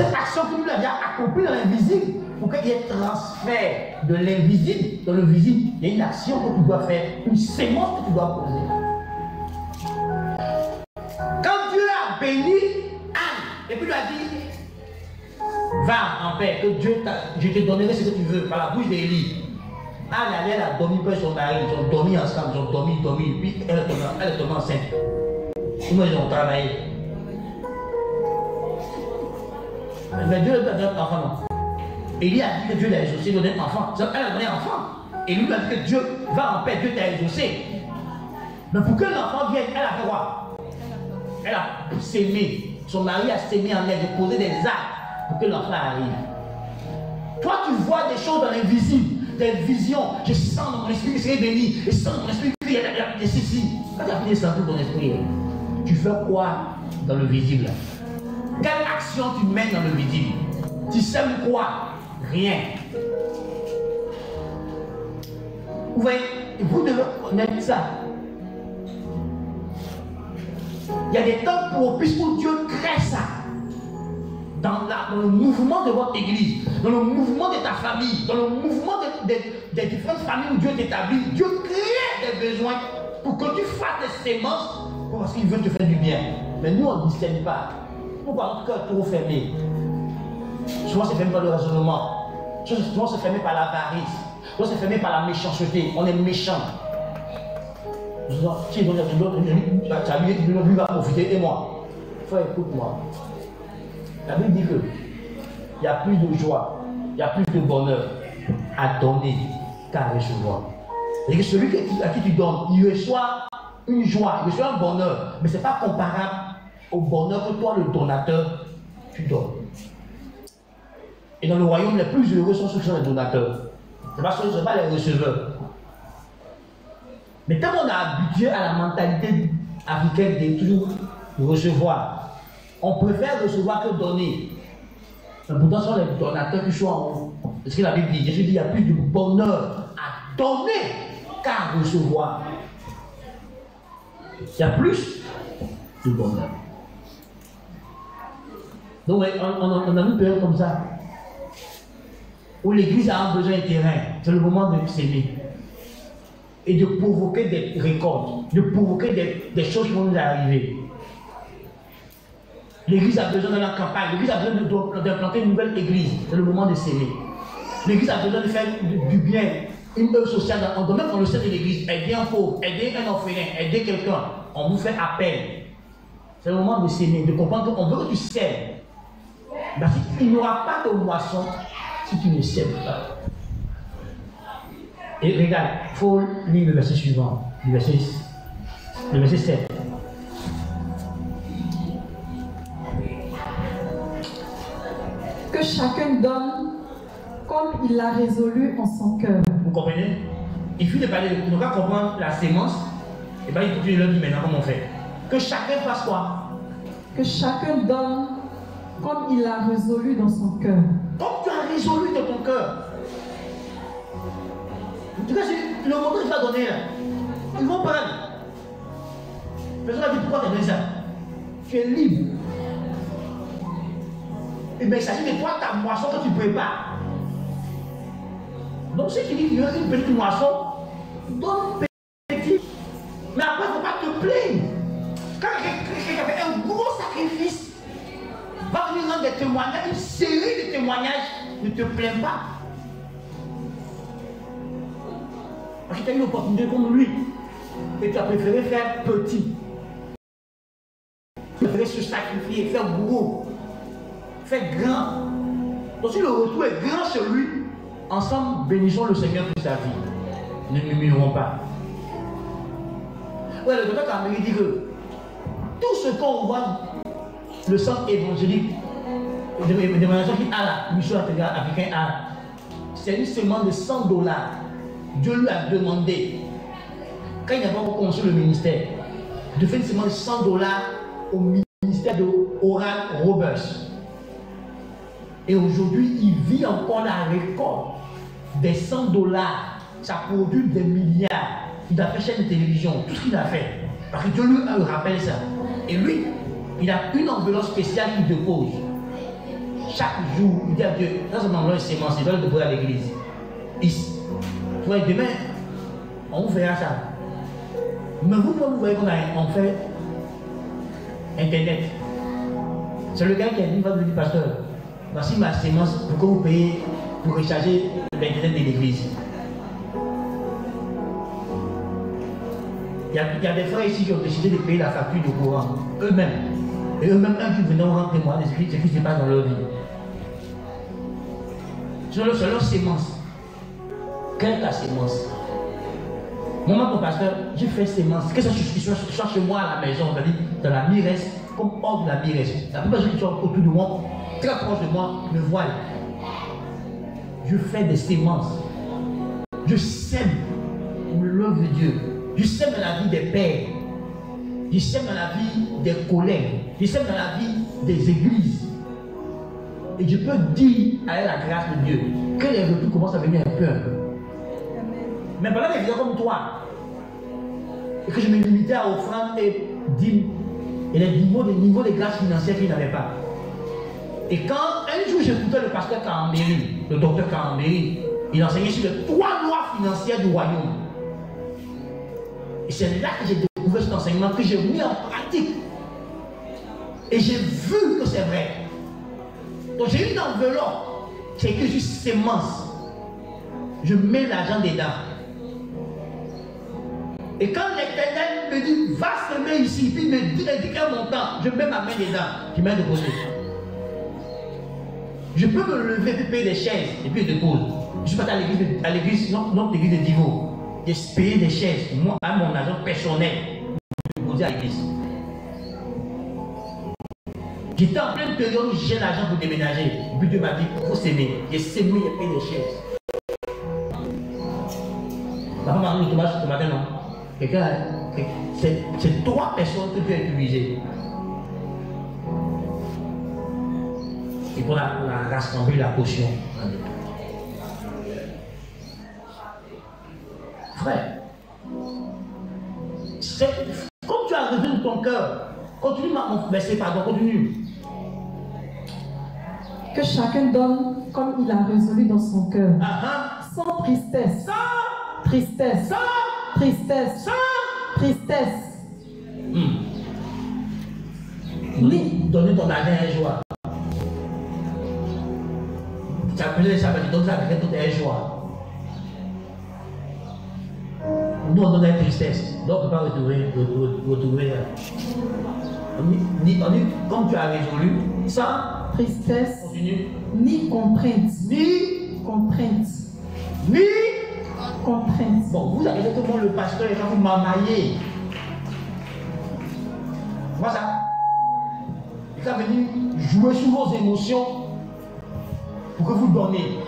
Cette action que lui a déjà accomplie dans l'invisible, pour qu'il y ait transfert de l'invisible dans le visible, il y a une action que tu dois faire, une sémence que tu dois poser. Quand Dieu a béni Anne, et puis lui a dit, va en paix, que je te donnerai ce que tu veux, par la bouche d'Élie. Anne, elle a dormi près de son mari, ils ont dormi ensemble, ils ont dormi, puis elle est tombée enceinte. Comment ils ont travaillé? Mais Dieu a donné un enfant, non? Élie a dit que Dieu l'a exaucé, donné un enfant. Elle a donné un enfant. Et lui a dit que Dieu va en paix, Dieu t'a exaucé. Mais pour que l'enfant vienne, elle a fait quoi? Elle a sémé. Son mari a sémé en elle, de poser des actes pour que l'enfant arrive. Toi, tu vois des choses dans l'invisible, des visions. Je sens dans mon esprit que c'est béni. Je sens dans mon esprit qu'il y a des ceci. Quand tu as fini de sentir ton esprit, tu fais quoi dans le visible? Quelle action tu mènes dans le visible? Tu sèmes quoi? Rien. Vous voyez, vous devez connaître ça. Il y a des temps propices où Dieu crée ça. Dans le mouvement de votre église, dans le mouvement de ta famille, dans le mouvement des différentes familles où Dieu t'établit, Dieu crée des besoins pour que tu fasses des sémences parce qu'il veut te faire du bien. Mais nous, on ne discerne pas. Nous, par notre cœur trop fermé. Souvent, c'est fermé par le raisonnement. Souvent, c'est fermé par l'avarice. Souvent, c'est fermé par la méchanceté. On est méchant. Si lui va profiter, et moi. Frère, écoute-moi. La Bible dit qu'il y a plus de joie, il y a plus de bonheur à donner qu'à recevoir. Et que celui à qui tu donnes, il reçoit une joie, il reçoit un bonheur, mais ce n'est pas comparable au bonheur que toi, le donateur, tu donnes. Et dans le royaume, les plus heureux sont ceux qui sont les donateurs. Ce n'est pas les receveurs. Mais tant qu'on a habitué à la mentalité africaine de toujours recevoir, on préfère recevoir que donner. Mais pourtant, ce sont les donateurs qui sont en haut. C'est ce que la Bible dit. Jésus dit qu'il y a plus de bonheur à donner qu'à recevoir. Il y a plus de bonheur. Donc, on a une période comme ça, où l'église a un besoin de terrain. C'est le moment de s'aimer. Et de provoquer des récoltes, de provoquer des choses qui vont nous arriver. L'église a besoin d'aller en campagne, l'église a besoin d'implanter une nouvelle église. C'est le moment de s'aimer. L'église a besoin de faire du bien, une œuvre sociale dans le sein de l'église. Aider un pauvre, aider un orphelin, aider quelqu'un. On vous fait appel. C'est le moment de s'aimer, de comprendre qu'on veut que tu sèmes. Parce qu'il n'y aura pas de moisson si tu ne sèmes pas. Et regarde, il faut lire le verset suivant, le verset 7. Que chacun donne comme il l'a résolu en son cœur. Vous comprenez? Il suffit de parler, on va comprendre la sémence, et bien il faut que je leur dise maintenant comment on fait. Que chacun fasse quoi? Que chacun donne comme il l'a résolu dans son cœur. Comme tu as résolu dans ton cœur. En tout cas, c'est le moment que tu vas donner là. Ils vont parler. Personne n'a dit pourquoi tu as donné ça. Tu es libre. Et bien il s'agit de toi, ta moisson que tu prépares. Donc si tu dis qu'il y a une petite moisson, donne une petite. Mais après, il ne faut pas te plaindre. Quand quelqu'un fait un gros sacrifice, va venir rendre des témoignages, une série de témoignages, ne te plains pas. Parce que tu as une opportunité comme lui. Et tu as préféré faire petit. Tu as préféré se sacrifier, faire gros. Faire grand. Donc si le retour est grand sur lui, ensemble bénissons le Seigneur pour sa vie. Ne murmurons pas. Ouais, le docteur Kameri dit que tout ce qu'on voit, le centre évangélique, de l'évangélisation qui a la mission africaine, c'est une semence de $100. Dieu lui a demandé, quand il n'a pas construit le ministère, de faire une semence de $100 au ministère de Oral Roberts. Et aujourd'hui, il vit encore la récolte des $100. Ça produit des milliards. Il a fait chaîne de télévision, tout ce qu'il a fait. Parce que Dieu lui rappelle ça. Et lui, il a une enveloppe spéciale qu'il dépose. chaque jour, il dit à Dieu, dans ce moment-là, une sémence, il doit le déposer à l'église. Ici. Tu vois, demain, on vous verra ça. Mais vous voyez qu'on fait Internet. C'est le gars qui a dit, va devenir pasteur. Voici ma sémence pour que vous payez pour recharger l'Internet de l'église. Il y a des frères ici qui ont décidé de payer la facture du courant, eux-mêmes. Et eux-mêmes, un qui venaient rendre témoin de ce qui se passe dans leur vie. C'est leur sémence. Quelle est ta sémence? Moi, mon pasteur, j'ai fait sémence. Que ce soit chez moi à la maison, c'est-à-dire dans la miresse, comme hors de la miresse. La plupart des gens qui sont autour de moi, très proches de moi, me voient. Je fais des sémences. Je sème l'œuvre de Dieu. Je sème dans la vie des pères. Je sème dans la vie des collègues. Je sème dans la vie des églises. Et je peux dire, avec la grâce de Dieu, que les retours commencent à venir un peu. Mais pendant des vidéos comme toi, et que je me limitais à offrande et dîmes, et les niveaux de grâce financière qu'il n'avait pas. Et quand un jour j'écoutais le pasteur Kambéry, le docteur Kambéry, il enseignait sur les 3 lois financières du royaume. Et c'est là que j'ai découvert cet enseignement, que j'ai mis en pratique. Et j'ai vu que c'est vrai. Donc j'ai une enveloppe, c'est que je sémence. Je mets l'argent dedans. Et quand l'Éternel me dit, va semer ici, puis il me dit un montant, je mets ma main dedans, je mets de côté. Je peux me lever et payer des chaises, et puis je dépose. Je suis parti à l'église, notre église de Divo. J'ai payé des chaises, moi, à mon argent personnel, je déposais à l'église. J'étais en pleine période où j'ai l'argent pour déménager. Et puis Dieu m'a dit, il faut s'aimer. J'ai semé, j'ai payé des chaises. Ma femme m'a dit, Thomas, ce matin, non. C'est 3 personnes que Dieu a utilisées. Et pour la rassembler la potion. Frère, quand tu as résolu ton cœur, continue, continue. Que chacun donne comme il a résolu dans son cœur. Sans tristesse. Tristesse. Tristesse. Tristesse. Donner ton argent à joie. Tu as appelé ça, mais tu donnes ça à quelqu'un d'autre à joie. Nous, on donne la tristesse. Donc, on ne peut pas retrouver. Comme tu as résolu, sans tristesse, continue. Ni contrainte. Ni contrainte. Ni contrainte. Bon, vous avez dit que moi, le pasteur, il va vous m'amailler. Moi, ça. Il va venir jouer sur vos émotions pour que vous donnez.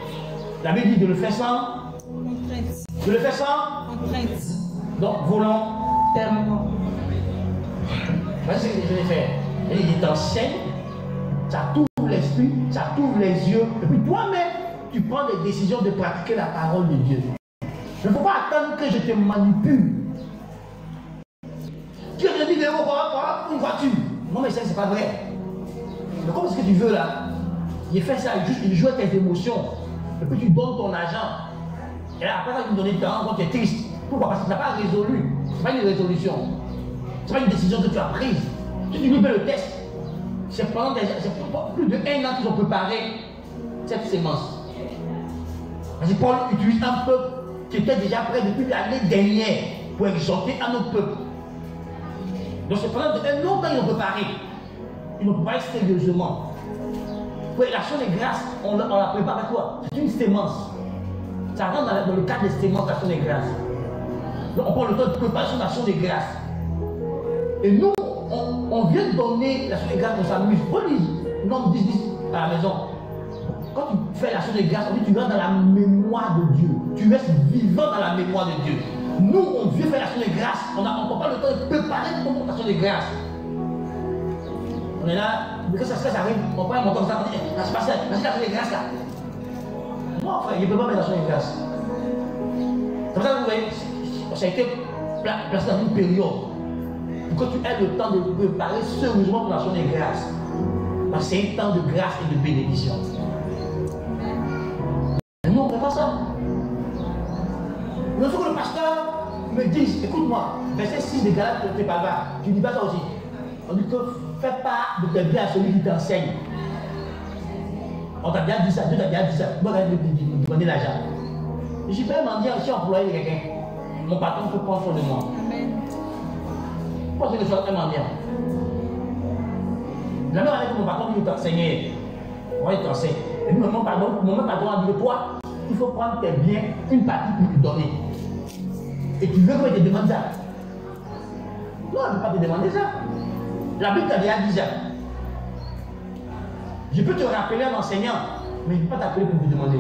La Bible dit de le faire sans contrainte. De le faire sans contrainte. Donc, volontairement. Voici ce que je vais faire. Il t'enseigne, ça t'ouvre l'esprit, ça t'ouvre les yeux, et puis toi-même, tu prends des décisions de pratiquer la parole de Dieu. Il ne faut pas attendre que je te manipule. Tu as dit, une voiture. Non, mais ça, c'est pas vrai. Mais comme ce que tu veux là, il fait ça, il joue avec tes émotions, et puis tu donnes ton argent. Et après, quand tu me donnes ton argent, quand tu es triste. Pourquoi? Parce que tu n'as pas résolu. Ce n'est pas une résolution. Ce n'est pas une décision que tu as prise. Si tu fais le test, c'est pendant plus de 1 an qu'ils ont préparé cette sémence. Parce que Paul utilise un peuple qui était déjà prêt depuis l'année dernière pour exhorter un autre peuple. Donc c'est pendant un long temps qu'ils ont préparé. Ils l'ont préparé sérieusement. Pour l'action des grâces, on la prépare à quoi? C'est une sémence. Ça rentre dans le cadre des sémences d'action des grâces. Donc on prend le temps de préparation d'action des grâces. Et nous, on vient donner l'action des grâces, on s'amuse. On dit, non, 10 à la maison. Quand tu fais l'action des grâces, on dit tu rentres dans la mémoire de Dieu. Tu restes vivant dans la mémoire de Dieu. Nous, on vient faire l'action des grâces. On ne prend pas le temps de préparer pour l'action des grâces. On est là, mais que ça arrive, on prend un montant comme ça, on dit, ça se passe, vas-y l'action des grâces là. Non, frère, il ne peut pas mettre l'action des grâces. C'est pour ça que vous voyez, ça a été placé dans une période pour que tu aies le temps de préparer sérieusement pour l'action des grâces. Parce que c'est un temps de grâce et de bénédiction. Mais nous, on ne fait pas ça. Il faut que le pasteur me dise, écoute-moi, verset 6 de Galates, tu ne pas là. Tu ne dis pas ça aussi. On dit que fais pas de tes biens à celui qui t'enseigne. On t'a bien dit ça, Dieu t'a bien dit ça. Moi, je vais me demander l'argent. Je suis pas un mendiant, je suis employé de quelqu'un. Mon patron peut prendre soin de moi. Pourquoi je sois un mendiant? La même année que mon patron dit t'enseigner, moi il t'enseigne. Et puis mon patron a dit toi, il faut prendre tes biens, une partie pour lui donner. Et tu veux que je te demande ça? Non, je ne peux pas te demander ça. La Bible t'a déjà dit ça. Je peux te rappeler un enseignant, mais je ne peux pas t'appeler pour te demander.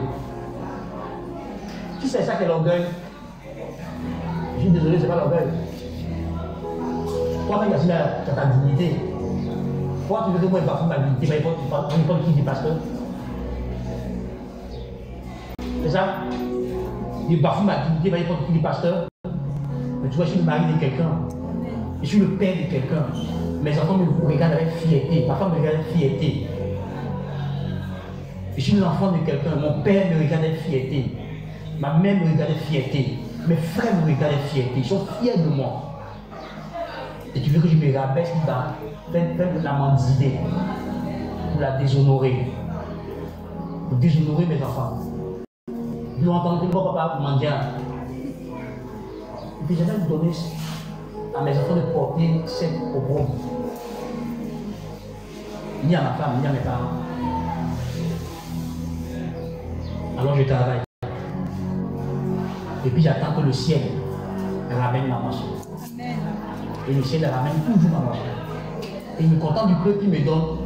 Si c'est ça qui est l'orgueil, je suis désolé, ce n'est pas l'orgueil. Toi-même, tu as ta dignité. Pourquoi tu veux que moi je parfume ma dignité, mais on n'est pas qui dit pasteur? C'est ça? Il parfume ma dignité, mais il faut qu'il dit pasteur. Mais tu vois, je suis le mari de quelqu'un. Je suis le père de quelqu'un. Mes enfants me regardent avec fierté. Ma femme me regarde avec fierté. Je suis l'enfant de quelqu'un. Mon père me regarde avec fierté. Ma mère me regarde avec fierté. Mes frères me regardent avec fierté. Ils sont fiers de moi. Et tu veux que je me rabaisse dans faire de la mendicité pour la déshonorer. Pour déshonorer mes enfants. Ils ont entendu que mon papa mendiant. Et puis j'aimerais donner à mes enfants de porter cette opprobre. Ni à ma femme, ni à mes parents. Alors je travaille. Et puis j'attends que le ciel ramène ma marche. Et le ciel ramène toujours ma marche. Et il me contente du peu qu'il me donne.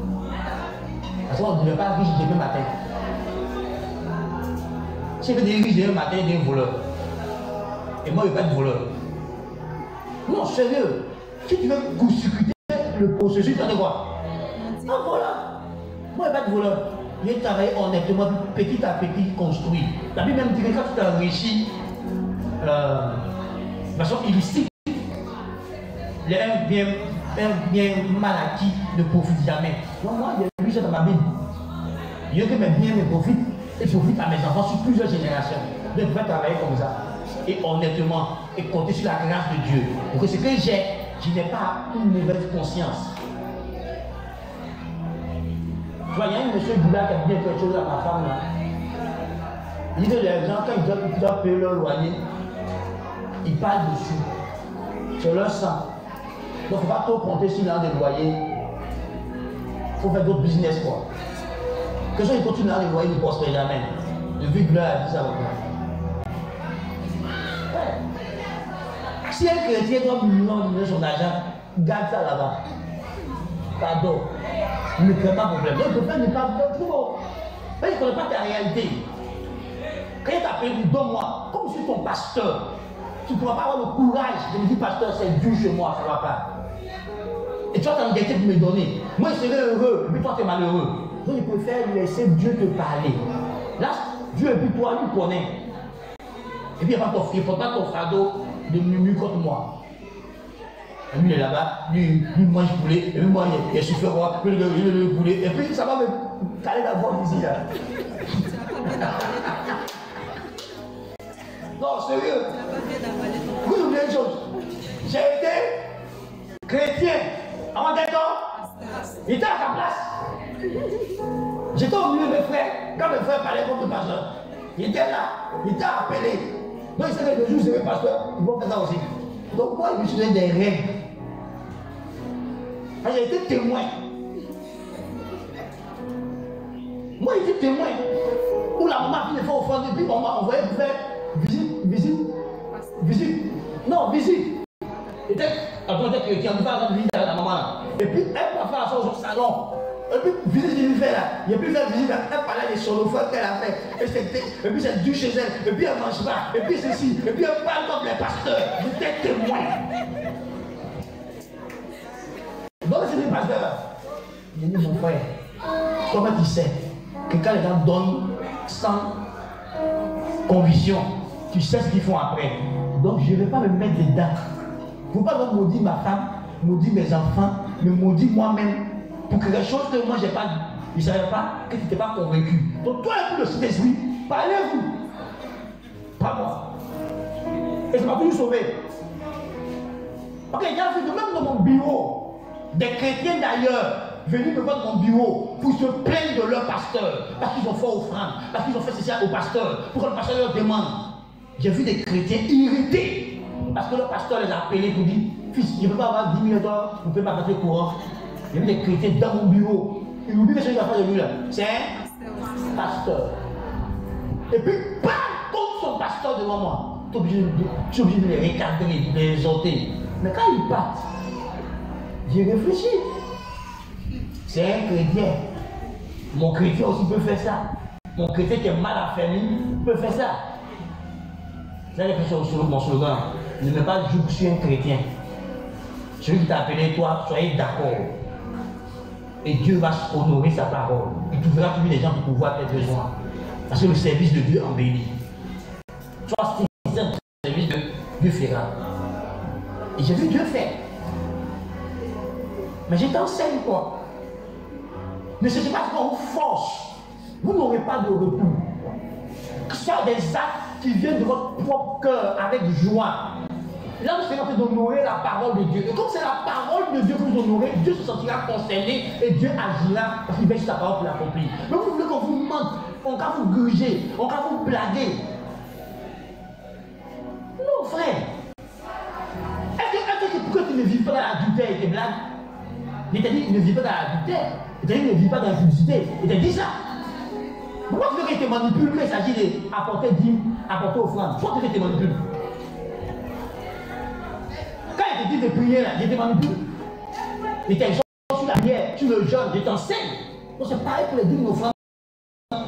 Parce qu'on ne devait pas riche demain matin. Si je veux des riches demain matin, il y a des voleurs. Et moi, je ne veux pas de voleur. Non, sérieux. Si tu veux court-circuiter le processus, tu vas devoir. Ah voilà. Moi, je ne veux pas de voleur. Je vais travailler honnêtement, petit à petit, construit. La Bible même dit que quand tu t'enrichis de façon illicite, un bien mal acquis ne profite jamais. Donc moi, j'ai lu ça dans ma Bible. Je veux que mes biens me profitent et profitent à mes enfants sur plusieurs générations. Donc je vais travailler comme ça. Et honnêtement, et compter sur la grâce de Dieu. Pour que ce que j'ai, je n'ai pas une mauvaise conscience. Tu vois, il y a un monsieur Boula qui a bien quelque chose à ma femme là. Il dit que les gens, quand ils doivent payer leur loyer, ils parlent dessus. C'est leur sang. Donc il ne faut pas trop compter sur l'an de loyer. Il faut faire d'autres business quoi. Que ça, ils continuent à les loyer, ils ne prospèrent jamais. Le Bible a dit ça comme ça. Si un chrétien doit donner son argent, garde ça là-bas. Pardon. Ne crée pas de problème. Donc, le père n'est pas trop. Mais il ne connaît pas ta réalité. Quand il t'appelle, il dit donne-moi. Comme je suis ton pasteur, tu ne pourras pas avoir le courage de me dire pasteur, c'est dur chez moi, ça ne va pas. Et tu vas t'engager pour me donner. Moi, je serai heureux, et puis toi, tu es malheureux. Donc, il préfère laisser Dieu te parler. Là, Dieu, et puis toi, lui connaît. Et puis, il ne faut pas ton fardeau de murmure contre moi. Et lui, il est là-bas, lui mange poulet, et puis moi, il est chauffeur, le poulet, et puis ça va me caler la voix ici, là. Non, sérieux. Vous oubliez une chose. J'ai été chrétien avant d'être homme. J'étais à sa place. J'étais au milieu de mes frères. Quand mes frères parlaient contre le pasteur, il était là, il était appelé. Donc il savait que le jour où c'est le pasteur, ils vont faire ça aussi. Donc moi, je me suis donné des règles. J'ai été témoin. Moi, j'étais témoin. Où la maman qui me fait offrande, et puis on m'a envoyé faire visite. Non, visite. Et quand tu as fait visite à la maman. Et puis elle m'a fait la chose au salon. Et puis visite qu'il lui fait là. Il a pu faire visite, elle parlait des solophones qu'elle a fait. Et puis c'est dû chez elle. Et puis elle mange pas. Et puis ceci. Et puis elle parle comme les pasteurs. J'étais témoin. Donc c'est des pasteurs. J'ai dit mon frère, comment tu sais que quand les gens donnent sans conviction, tu sais ce qu'ils font après. Donc je ne vais pas me mettre dedans. Il ne faut pas donc maudire ma femme, maudire mes enfants, me maudire moi-même pour quelque chose que moi j'ai pas dit. Il ne savait pas que tu n'étais pas convaincu. Donc toi, un peu de cet esprit, parlez-vous. Pas moi. Et ça m'a toujours sauvé. Ok, il y a même dans mon bureau, des chrétiens d'ailleurs, venus me voir dans mon bureau pour se plaindre de leur pasteur, parce qu'ils ont fait offrande, parce qu'ils ont fait ceci au pasteur, pour que le pasteur leur demande. J'ai vu des chrétiens irrités, parce que le pasteur les a appelés pour dire, fils, je ne peux pas avoir 10 000 dollars, vous ne pouvez pas passer le courant. J'ai vu des chrétiens dans mon bureau. Il oublie que ce qu'il va faire de lui là. C'est un pasteur. Et puis, parle contre son pasteur devant moi. Je suis obligé de les recadrer, de les exhorter. Mais quand ils partent, j'ai réfléchi. C'est un chrétien. Mon chrétien aussi peut faire ça. Mon chrétien qui est mal affermi peut faire ça. J'ai réfléchi sur mon slogan. Ne mets pas le joug sur un chrétien. Celui qui t'a appelé, toi, soyez d'accord. Et Dieu va honorer sa parole. Il trouvera toujours des gens pour pouvoir tes besoins. Parce que le service de Dieu embellit. Toi, c'est un service de Dieu fera. Et j'ai vu Dieu faire. Mais je t'enseigne quoi? Ne cherchez pas qu'on vous force. Vous n'aurez pas de retour. Que ce soit des actes qui viennent de votre propre cœur avec joie. Là, vous serez en train d'honorer la parole de Dieu. Et comme c'est la parole de Dieu que vous honorez, Dieu se sentira concerné et Dieu agira parce qu'il veille sur sa parole pour l'accomplir. Mais vous voulez qu'on vous mente, on va vous gruger, on va vous blaguer. Non, frère. Est-ce que pourquoi tu ne vis pas dans l'adultère et tes blagues? Il t'a dit qu'il ne vit pas dans l'adultère. Il t'a dit qu'il ne vit pas dans la publicité. Il t'a dit ça. Pourquoi tu veux qu'il te manipule quand il s'agit d'apporter dîmes, apporter offrande? Pourquoi tu veux qu'il te manipule? Quand il te dit de prier là, je te manipule. Il t'exhorte sur la prière, sur le jeûne, je t'enseigne. Donc c'est pareil pour les dîmes offrandes.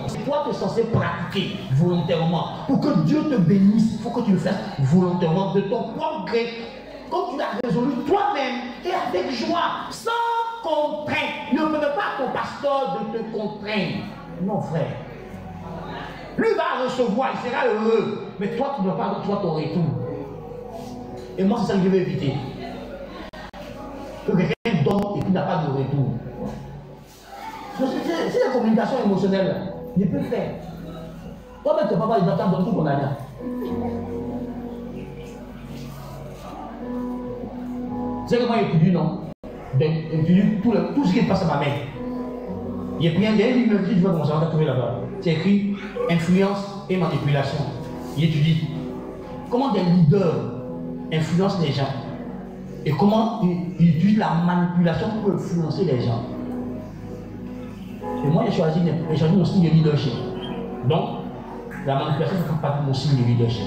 C'est toi qui es censé pratiquer volontairement. Pour que Dieu te bénisse, il faut que tu le fasses volontairement de ton propre gré. Comme tu l'as résolu toi-même et avec joie, sans contrainte. Ne permets pas à ton pasteur de te contraindre. Non, frère. Lui va recevoir, il sera heureux. Mais toi, tu ne vas pas recevoir ton retour. Et moi, c'est ça que je veux éviter. Que quelqu'un donne et qu'il n'a pas de retour. C'est la communication émotionnelle. Je peux faire. Toi-même, tu ne peux pas les entendre dans tout ton argent. C'est que moi j'étudie, non? J'étudie tout ce qui passe à ma main. Il y a un livre que je vais commencer à trouver là-bas. C'est écrit influence et manipulation. Il étudie comment des leaders influencent les gens et comment ils utilisent la manipulation pour influencer les gens. Et moi j'ai choisi mon style de leadership. Donc, la manipulation ne fait pas de mon style de leadership.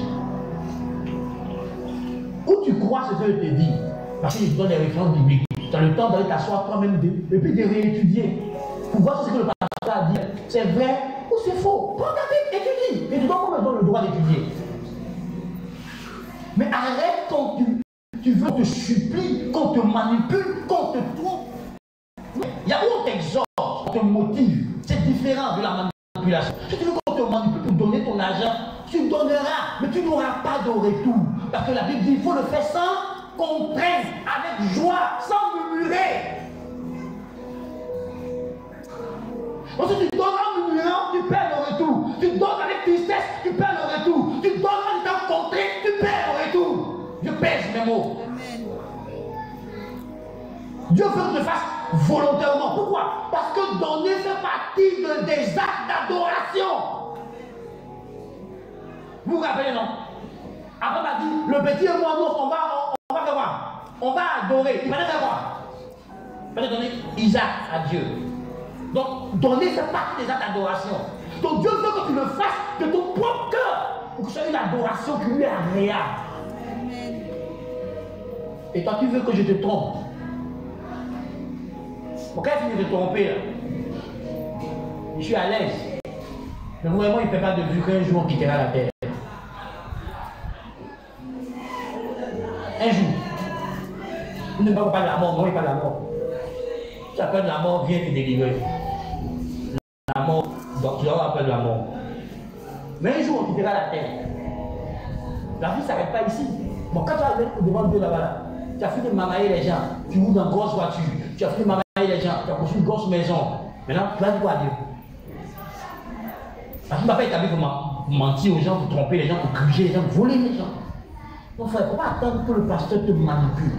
Où tu crois ce que je te dis? Parce que je te donne des références bibliques. Tu as le temps d'aller t'asseoir toi-même et puis de réétudier. Pour voir ce que le pasteur a dit. C'est vrai ou c'est faux. Prends ta Bible, étudie. Et tu dois me donner le droit d'étudier. Mais arrête quand tu veux, on te supplie, qu'on te manipule, qu'on te trompe. Il y a où on t'exhorte, on te motive. C'est différent de la manipulation. Si tu veux qu'on te manipule pour donner ton argent, tu donneras, mais tu n'auras pas de retour. Parce que la Bible dit qu'il faut le faire sans contrainte, avec joie, sans murmurer. Ensuite, tu donnes en murmurant, tu perds le retour. Tu donnes avec tristesse, tu perds le retour. Tu donnes en étant contraint, tu perds le retour. Je pèse mes mots. Dieu veut que je fasse volontairement. Pourquoi? Parce que donner fait partie des actes d'adoration. Vous vous rappelez, non? Après, on m'a dit, le petit et moi, on va faire quoi? On va adorer. Il fallait faire quoi? Il fallait donner Isaac à Dieu. Donc, donner fait partie des actes d'adoration. Donc, Dieu veut que tu le fasses de ton propre cœur pour que ce soit une adoration qui lui est agréable. Et toi, tu veux que je te trompe? Pourquoi il finit de te tromper là? Je suis à l'aise. Mais vraiment, il ne fait pas de vue qu'un jour on quittera la terre. Un jour. Il ne parle pas de la mort, non, il parle de la mort. Tu appelles la mort, viens te délivrer. La mort, donc tu leur appelles la mort. Mais un jour, on quittera la terre. La vie ne s'arrête pas ici. Bon, quand tu arrives devant Dieu là-bas, tu as fini de mamailler les gens. Tu roules dans une grosse voiture. Tu as fini de mamailler les gens, tu as construit une grosse maison. Maintenant, tu vas quoi Dieu? Parce que tu ne vas pas établir pour mentir aux gens, pour tromper les gens, pour gruger les gens, pour voler les gens. Donc, frère, il ne faut pas attendre que le pasteur te manipule.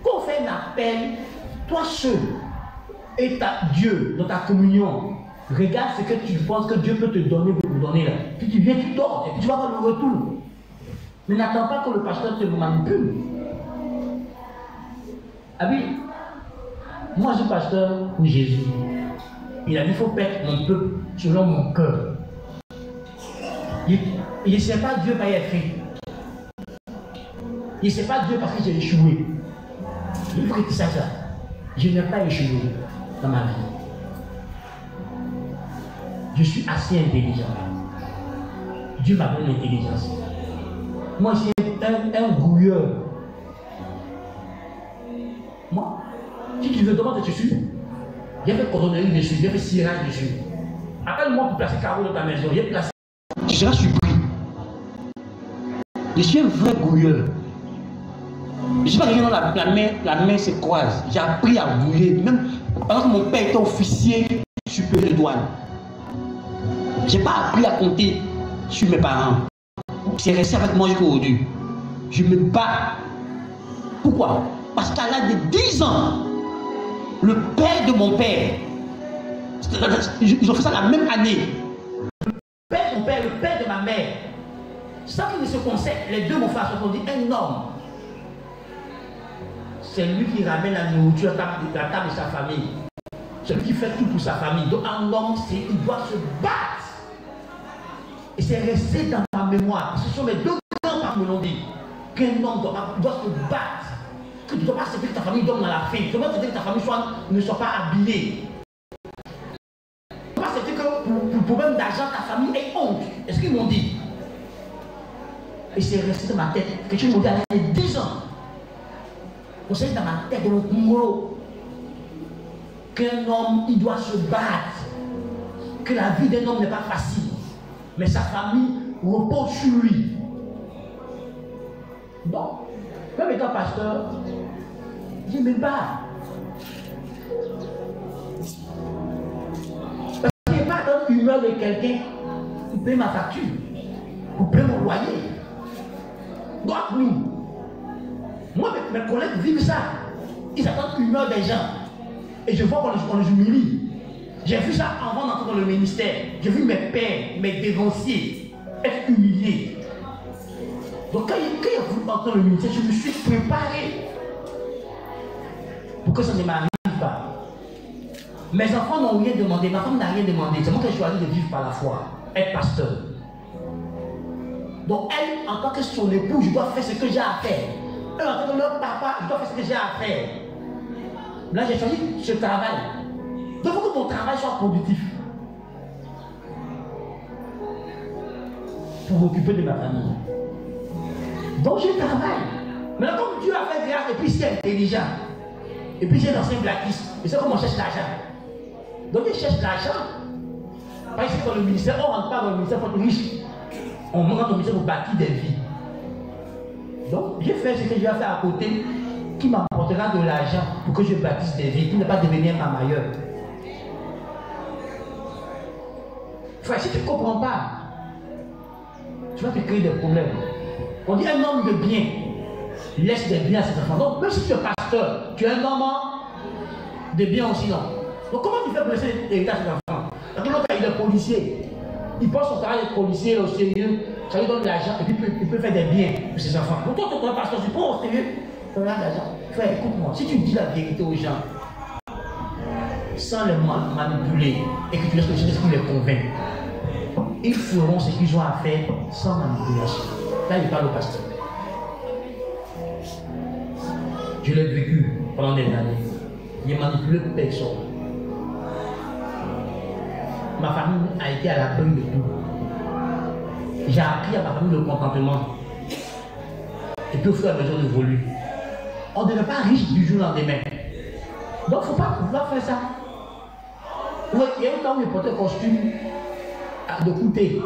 Quand on fait un appel, toi seul et Dieu dans ta communion, regarde ce que tu penses que Dieu peut te donner pour te donner là. Puis tu viens, tu dors, et puis tu vas avoir le retour. Mais n'attends pas que le pasteur te manipule. Ah oui, moi je suis pasteur pour Jésus. Il a dit, il faut paître mon peuple selon mon cœur. Il ne sait pas Dieu par écrit. Il ne sait pas Dieu parce que j'ai échoué. Il faut que tu saches ça. Je n'ai pas échoué dans ma vie. Je suis assez intelligent. Dieu m'a donné l'intelligence. Moi, je suis un grouilleur. Moi, si tu veux demander dessus, j'ai fait cordonnerie dessus, j'ai fait cirage dessus. Appelle-moi pour placer carreau dans ta maison. J'ai placé. Tu seras surpris. Je suis un vrai grouilleur. Je ne suis pas quelqu'un dont la main se croise. J'ai appris à grouiller. Même pendant que mon père était officier supérieur de douane. Je n'ai pas appris à compter sur mes parents. C'est resté avec moi jusqu'à aujourd'hui. Je me bats. Pourquoi? Parce qu'à l'âge de 10 ans, le père de mon père, ils ont fait ça la même année. Le père de mon père, le père de ma mère, sans qu'ils ne se concèdent, les deux m'ont fait ce qu'on dit un homme. C'est lui qui ramène la nourriture à la table de sa famille. C'est lui qui fait tout pour sa famille. Donc un homme, il doit se battre. Et c'est resté dans ma mémoire. Ce sont mes deux grands-parents qui me l'ont dit. Qu'un homme doit se battre. Que tu ne dois pas accepter que ta famille dorme dans la faim. Tu ne dois pas accepter que ta famille ne soit pas habillée. Tu ne dois pas accepter que pour problème d'argent, ta famille ait honte. Est-ce qu'ils m'ont dit? Et c'est resté dans ma tête. Quelque chose m'ont dit à l'âge de 10 ans. On s'est dit dans ma tête, dans le boulot, qu'un homme, il doit se battre. Que la vie d'un homme n'est pas facile. Mais sa famille repose sur lui. Donc, même étant pasteur, je ne m'aime pas. Parce qu'il n'y a pas dans l'humeur de quelqu'un pour payer ma facture, pour payer mon loyer. Donc, nous, moi, mes collègues vivent ça. Ils attendent l'humeur des gens. Et je vois qu'on les humilie. J'ai vu ça avant d'entrer dans le ministère. J'ai vu mes pères, mes dévanciers être humiliés. Donc quand il a voulu entrer dans le ministère, je me suis préparé pour que ça ne m'arrive pas. Mes enfants n'ont rien demandé, ma femme n'a rien demandé. C'est moi qui ai choisi de vivre par la foi, être pasteur. Donc elle, en tant que son époux, je dois faire ce que j'ai à faire. Eux, en tant que leur papa, je dois faire ce que j'ai à faire. Là, j'ai choisi ce travail. Donc, il faut que mon travail soit productif. Pour m'occuper de ma famille. Donc, je travaille. Maintenant, comme Dieu a fait grâce, et puis c'est intelligent, et puis j'ai l'ancien blackiste, et c'est comme on cherche l'argent. Donc, je cherche l'argent. Par exemple, dans le ministère, on ne rentre pas dans le ministère pour être riche. On rentre dans le ministère pour bâtir des vies. Donc, j'ai fait ce que je vais faire à côté, qui m'apportera de l'argent pour que je bâtisse des vies, pour ne pas devenir un mamailleur. Frère, si tu ne comprends pas, tu vas te créer des problèmes. On dit un homme de bien, laisse des biens à ses enfants. Donc, même si tu es pasteur, tu es un homme de bien aussi, non? Donc, comment tu fais pour laisser l'héritage à tes enfants? Parce que l'autre, il est policier. Il pense son travail de policier au sérieux, ça lui donne de l'argent et puis il peut faire des biens pour ses enfants. Donc, toi, tu es pasteur, tu prends au sérieux, tu as de l'argent. Frère, écoute-moi, si tu dis la vérité aux gens, sans les manipuler et que tu laisses les gens qui les convainquent, ils feront ce qu'ils ont à faire sans manipulation. Là, il parle au pasteur. Je l'ai vécu pendant des années. Il n'a manipulé personne. Ma famille a été à l'abri de tout. J'ai appris à ma famille le contentement. Et puis au fur et à mesure de évoluer. On ne devient pas riche du jour au lendemain. Donc il ne faut pas pouvoir faire ça. Oui, il y a un temps où il portait un costume de couté.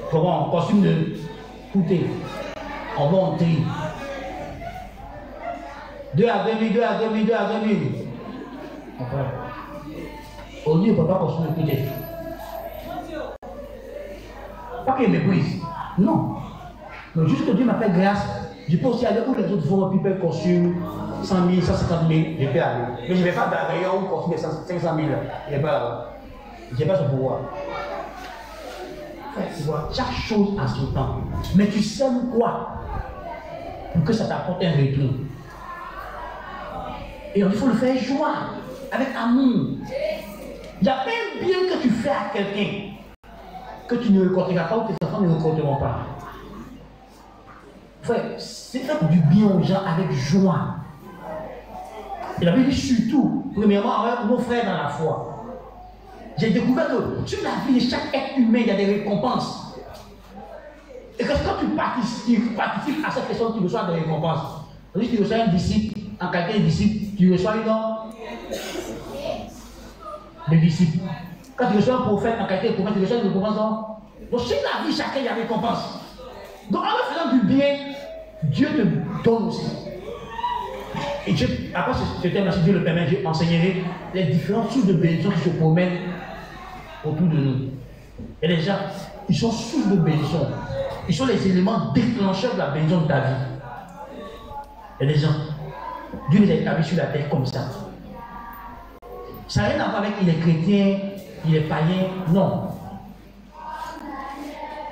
Comment? Costume de couté. On va en tri. 2 à 2 000, 2 à 2 000, 2 à 2 000. Après, au lieu, papa continue d'écouter. Pas qu'il méprise. Non. Donc, juste que Dieu m'a fait grâce, je peux aussi aller où les autres vont, puis payer costume, 100 000, 150 000, je peux aller. Mais je ne vais pas dans un rayon où costume 500 000. Je ne vais pas là-bas. Je n'ai pas ce pouvoir. Tu vois, chaque chose a son temps. Mais tu sèmes quoi pour que ça t'apporte un retour? Et il faut le faire joie, avec amour. Il y a un bien que tu fais à quelqu'un que tu ne récolteras pas ou que tes enfants ne récolteront pas. Frère, c'est faire du bien aux gens avec joie. Et la Bible dit surtout, premièrement, avec nos frères dans la foi. J'ai découvert que sur la vie de chaque être humain, il y a des récompenses. Et que quand tu participes à cette question, tu reçois des récompenses. Si tu reçois un disciple, en qualité de disciple, tu reçois une de disciple. Quand tu reçois un prophète, en qualité de prophète, tu reçois une récompense. Donc sur la vie, chacun, il y a des récompenses. Donc en faisant du bien, Dieu te donne aussi. Et Dieu, après ce thème, si Dieu le permet, Dieu enseignerait les différentes sources de bénédiction qui se promènent autour de nous. Et les gens, ils sont sources de bénédiction. Ils sont les éléments déclencheurs de la bénédiction de ta vie. Et les gens, Dieu les a établis sur la terre comme ça. Ça n'a rien à voir avec il est chrétien, il est païen, non.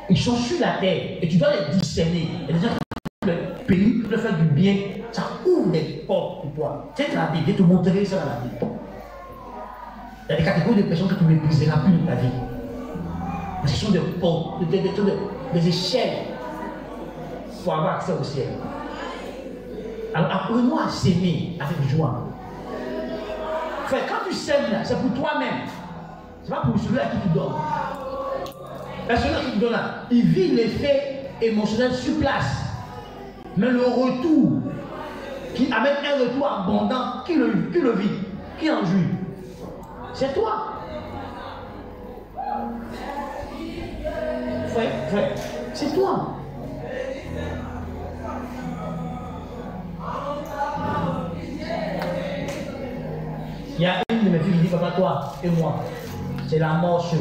Ils sont sur la terre et tu dois les discerner. Et les gens qui le pays, pour faire du bien, ça ouvre des portes pour toi. C'est la Bible, je te montrerai ça dans la Bible. Il y a des catégories de personnes que tu ne mépriseras plus de ta vie. Ce sont des portes, des échelles pour avoir accès au ciel. Alors apprenons à s'aimer avec joie. Frère, quand tu sèmes, c'est pour toi-même. C'est pas pour celui à qui tu donnes. Celui qui te donne là, il vit l'effet émotionnel sur place. Mais le retour, qui amène un retour abondant, qui le vit, qui en jouit, c'est toi. Frère, c'est toi. Il y a une de mes filles qui dit, papa, toi et moi, c'est la mort sûre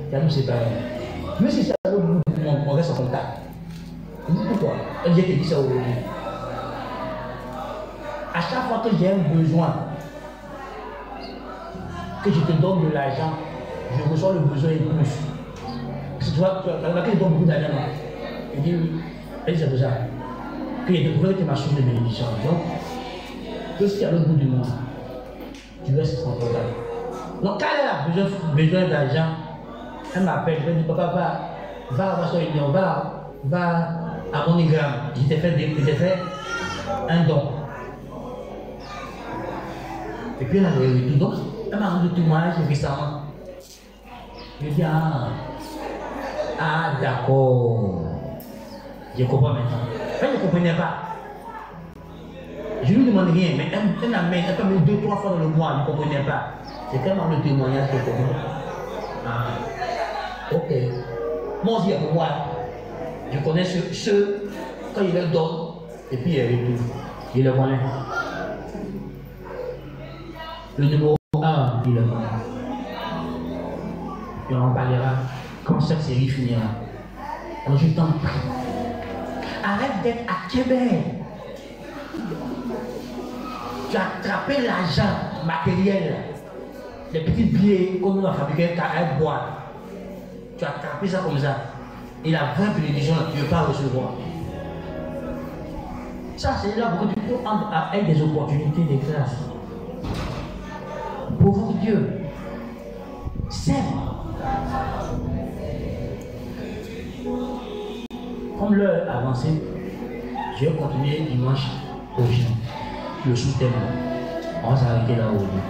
qui a nous séparés. Mais si c'est à l'autre bout du monde, on reste en contact. Je dis pourquoi? Elle dit, dit ça aujourd'hui. À chaque fois que j'ai un besoin, que je te donne de l'argent, je reçois le besoin et plus. Si tu vois, je donne beaucoup d'argent. Elle dit oui. Elle dit c'est pour ça. Qu'il y a des problèmes qui m'assurent de bénédiction. Donc, que si à l'autre bout du monde, tu restes en contact. Donc, quand elle a besoin d'argent, elle m'appelle, je lui dis, papa, va à son union, va à MoneyGram. Je t'ai fait un don. Et puis elle a réussi. Donc, elle m'a rendu témoignage récemment. Je lui dis, ah d'accord. Je comprends maintenant. Elle ne comprenait pas. Je ne lui demande rien, mais elle m'amène, elle peut me 2-3 fois dans le mois, elle ne comprenait pas. C'est tellement le témoignage que je comprends. Ah, ok. Moi aussi, pour moi, je connais ceux, quand il leur donne, et puis il retourne. Il le connaît. Le numéro 1, il le connaît. Et on en parlera quand cette série finira. Alors je t'en prie. Arrête d'être à Québec. Tu as attrapé l'argent matériel, les petits billets qu'on nous a fabriqués à boire. Tu as attrapé ça comme ça. Et la vraie bénédiction, tu ne veux pas recevoir. Ça, c'est là où tu peux entrer avec des opportunités, des grâces. Pauvre Dieu, sème. Comme l'heure avancée, je vais continuer dimanche prochain. Le sous-thème. On va s'arrêter là aujourd'hui.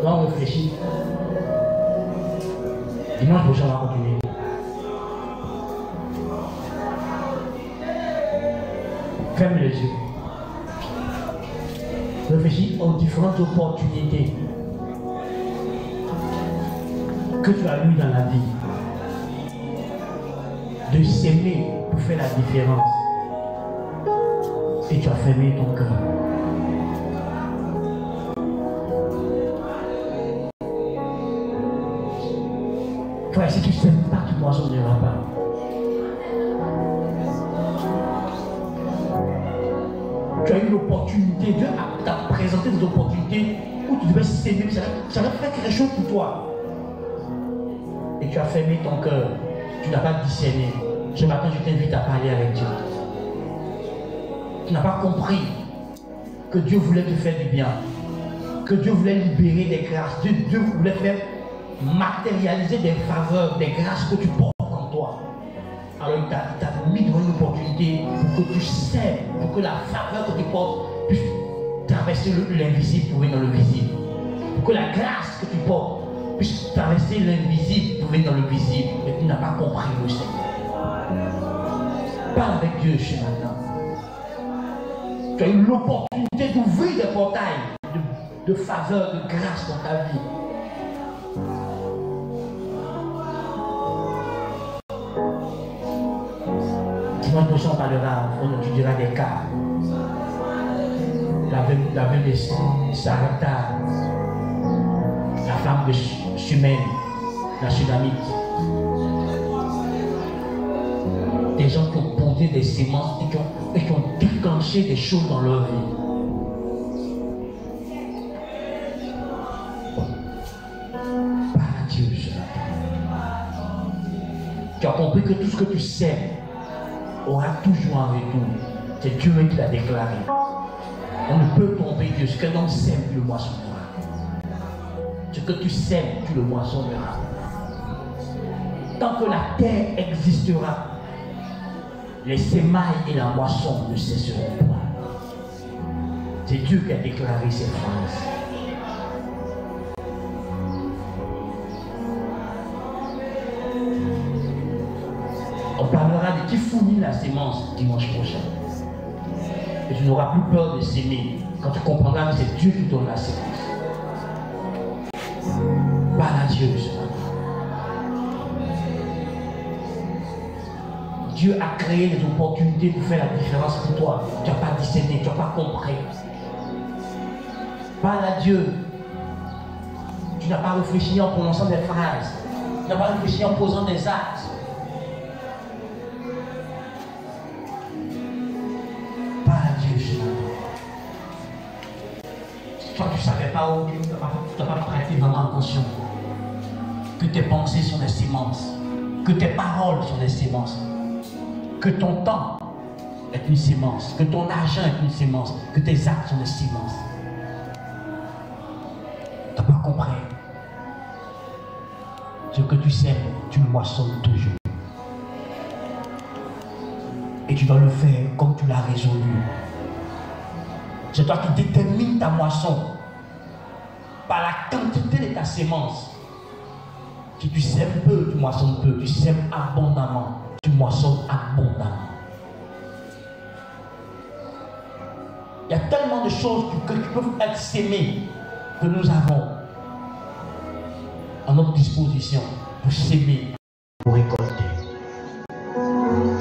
On réfléchit. Dimanche prochain, on va continuer. Ferme les yeux. Réfléchis aux différentes opportunités que tu as eues dans la vie. De s'aimer pour faire la différence. Et tu as fermé ton cœur. Toi, si tu ne s'aimes pas, tu ne moissonneras pas. Tu as eu l'opportunité, Dieu t'a présenté des opportunités où tu devais s'aimer, ça va faire quelque chose pour toi. Et tu as fermé ton cœur, tu n'as pas discerné. Ce matin, je t'invite à parler avec Dieu. Tu n'as pas compris que Dieu voulait te faire du bien, que Dieu voulait libérer des grâces, Dieu voulait faire matérialiser des faveurs, des grâces que tu portes en toi. Alors il t'a mis devant une opportunité pour que tu sèmes, pour que la faveur que tu portes puisse traverser l'invisible pour venir dans le visible. Pour que la grâce que tu portes puisse traverser l'invisible pour venir dans le visible. Mais tu n'as pas compris le Seigneur. Parle avec Dieu ce matin. Tu as eu l'opportunité d'ouvrir des portails de faveur, de grâce dans ta vie. Dimanche prochain, on parlera, on étudiera des cas. La veuve de Sarepta, la femme de Sumène, la Sunamite. Des gens qui ont posé des sémences et qui ont déclenché des choses dans leur vie. Par Dieu, tu as compris que tout ce que tu sèmes aura toujours un retour. C'est Dieu qui l'a déclaré. On ne peut tromper Dieu. Ce que l'on sème, tu le moissonneras. Ce que tu sèmes, tu le moissonneras. Tant que la terre existera, les sémailles et la moisson ne cesseront point. C'est Dieu qui a déclaré ces phrases. On parlera de qui fournit la sémence dimanche prochain. Et tu n'auras plus peur de s'aimer quand tu comprendras que c'est Dieu qui donne la sémence. Parle à Dieu ce matin. Dieu a créé des opportunités pour faire la différence pour toi. Tu n'as pas discerné, tu n'as pas compris. Parle à Dieu. Tu n'as pas réfléchi en prononçant des phrases. Tu n'as pas réfléchi en posant des actes. Parle à Dieu ce matin. Toi, tu ne savais pas où tu n'as pas prêté vraiment attention. Que tes pensées sont des sémences. Que tes paroles sont des sémences. Que ton temps est une sémence, que ton argent est une sémence, que tes actes sont des sémences. Tu n'as pas compris. Ce que tu sèmes, tu le moissonnes toujours. Et tu dois le faire comme tu l'as résolu. C'est toi qui détermines ta moisson par la quantité de ta sémence. Si tu sèmes peu, tu moissonnes peu. Tu sèmes abondamment, tu moissonnes abondamment. Il y a tellement de choses qui peuvent être sémées que nous avons à notre disposition pour s'aimer, pour récolter.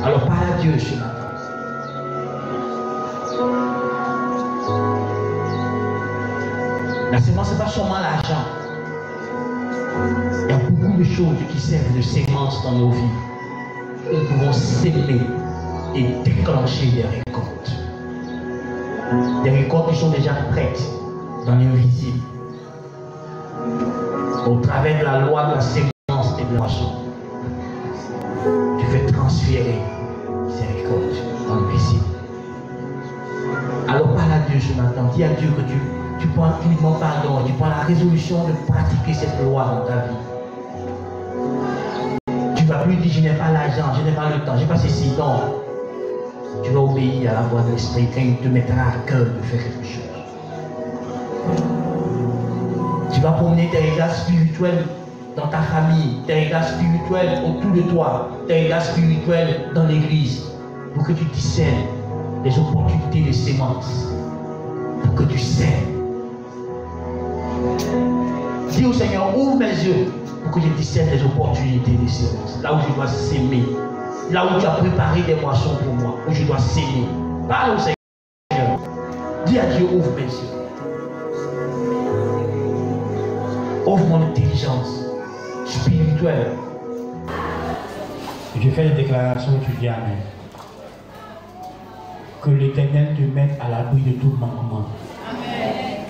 Alors parle à Dieu ce matin. La sémence, ce n'est pas seulement l'argent. Il y a beaucoup de choses qui servent de sémence dans nos vies. Nous pouvons s'aimer et déclencher des récoltes. Des récoltes qui sont déjà prêtes dans l'invisible. Au travers de la loi de la sémence et de la moisson, tu fais transférer ces récoltes dans l'invisible. Alors parle à Dieu ce matin. Dis à Dieu que tu prends uniquement pardon, tu prends la résolution de pratiquer cette loi dans ta vie. Tu ne vas plus dire je n'ai pas l'argent, je n'ai pas le temps, je n'ai pas ceci. Non. Tu vas obéir à la voix de l'Esprit quand il te mettra à cœur de faire quelque chose. Tu vas promener tes regards spirituels dans ta famille, tes regards spirituels autour de toi, tes regards spirituels dans l'église, pour que tu discernes les opportunités de sémence. pour que tu sèmes. Dis au Seigneur, ouvre mes yeux pour que je discerne les opportunités des semences. Là où je dois s'aimer. Là où tu as préparé des moissons pour moi. Où je dois s'aimer. Parle au Seigneur. Dis à Dieu, ouvre mes yeux. Ouvre mon intelligence spirituelle. Je fais des déclarations et tu dis Amen. Que l'Éternel te mette à l'abri de tout manquement. Amen.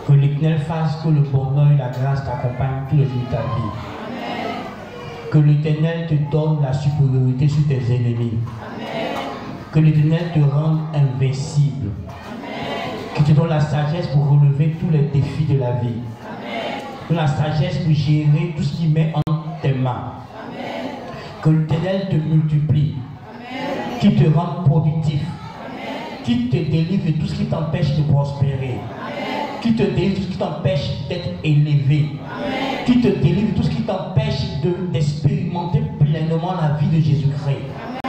Que l'Éternel fasse que le bonheur et la grâce t'accompagnent tous les jours de ta vie. Amen. Que l'Éternel te donne la supériorité sur tes ennemis. Amen. Que l'Éternel te rende invincible. Amen. Qu'il te donne la sagesse pour relever tous les défis de la vie. Amen. Que la sagesse pour gérer tout ce qui met en tes mains. Amen. Que l'Éternel te multiplie. Amen. Qu'il te rende productif. Amen. Qu'il te délivre de tout ce qui t'empêche de prospérer. Amen. Qui te délivre de tout ce qui t'empêche d'être élevé. Amen. Qui te délivre de tout ce qui t'empêche d'expérimenter pleinement la vie de Jésus-Christ.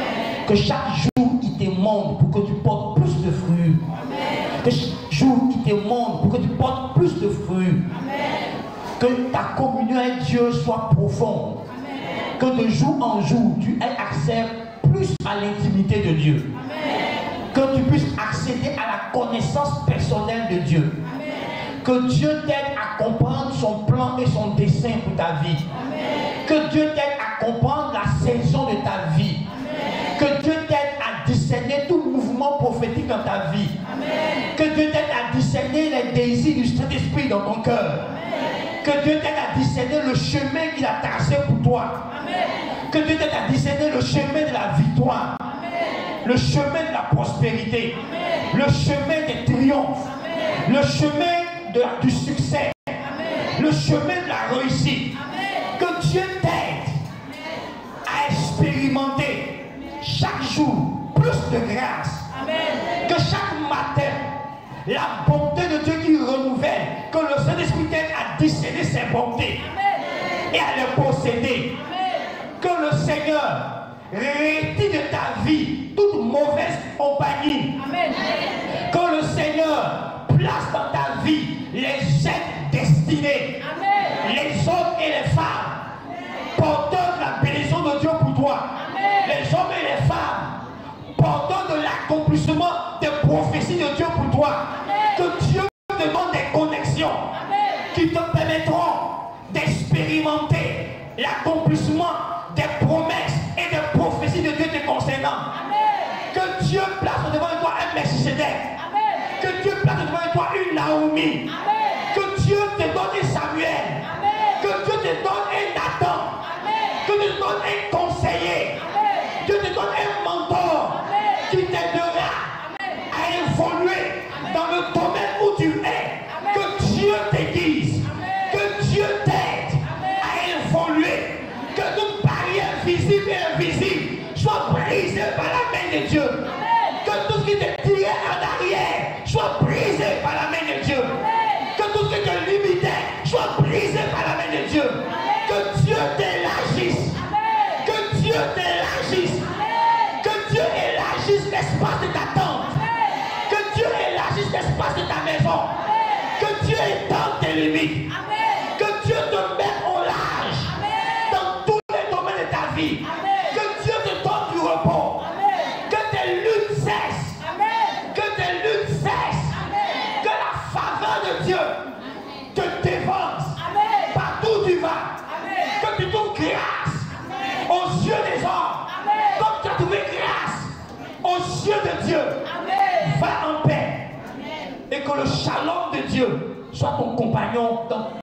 Que chaque jour il te montre pour que tu portes plus de fruits. Amen. Que chaque jour il te montre pour que tu portes plus de fruits. Amen. Que ta communion avec Dieu soit profonde. Amen. Que de jour en jour tu aies accès plus à l'intimité de Dieu. Amen. Que tu puisses accéder à la connaissance personnelle de Dieu. Amen. Que Dieu t'aide à comprendre son plan et son dessein pour ta vie. Amen. Que Dieu t'aide à comprendre la saison de ta vie. Amen. Que Dieu t'aide à discerner tout mouvement prophétique dans ta vie. Amen. Que Dieu t'aide à discerner les désirs du Saint-Esprit dans ton cœur. Amen. Que Dieu t'aide à discerner le chemin qu'il a tracé pour toi. Amen. Que Dieu t'aide à discerner le chemin de la victoire. Amen. Le chemin de la prospérité. Amen. Le chemin des triomphes. Amen. Le chemin du succès. Amen. Le chemin de la réussite. Amen. Que Dieu t'aide à expérimenter chaque jour plus de grâce. Amen. Que chaque matin, la bonté de Dieu qui renouvelle, que le Saint-Esprit t'aide à discerner ses bontés Amen. et à les posséder. Amen. Que le Seigneur retire de ta vie toute mauvaise compagnie. Amen. Que le Seigneur place dans ta vie les êtres destinés, Amen. les hommes et les femmes, porteurs de la bénédiction de Dieu pour toi. Amen. Les hommes et les femmes, porteurs de l'accomplissement des prophéties de Dieu pour toi. Amen. Que Dieu te donne des connexions Amen. qui te permettront d'expérimenter l'accomplissement des promesses et des prophéties de Dieu te concernant. Amen. Que Dieu place devant toi un Melchisédek. Amen. Que Dieu place devant toi une Naomi. Amen. Que Dieu te donne un Samuel. Amen. Que Dieu te donne un Nathan. Amen. Que Dieu te donne un conseiller. Amen. Dieu te donne un mentor Amen. qui t'aidera Amen. à évoluer dans le domaine où tu es. Amen. Que Dieu te guide. Amen. Que Dieu t'aide Amen. à évoluer. Que toute barrière visible et invisible soit brisée par la main de Dieu. Amen. Que tout ce qui te tirait en arrière soit brisé par la main de Dieu. Amen. Que tout ce qui te limitait soit brisé par la main de Dieu. Amen. Que Dieu t'élargisse. Amen. Que Dieu t'élargisse. Amen. Que Dieu élargisse l'espace de ta tente. Amen. Que Dieu élargisse l'espace de ta maison. Amen. Que Dieu étende tes limites. Amen. Que Dieu te mette au large Amen. dans tous les domaines de ta vie. Amen. Que Dieu te donne du repos. Amen. Que tes luttes cessent. Amen. Que tes luttes cessent. Amen. Que la faveur de Dieu te dévance Amen. partout où tu vas. Amen. Que tu trouves grâce Amen. aux yeux des hommes. Amen. Comme tu as trouvé grâce aux yeux de Dieu. Amen. Va en paix. Et que le shalom de Dieu soit ton compagnon dans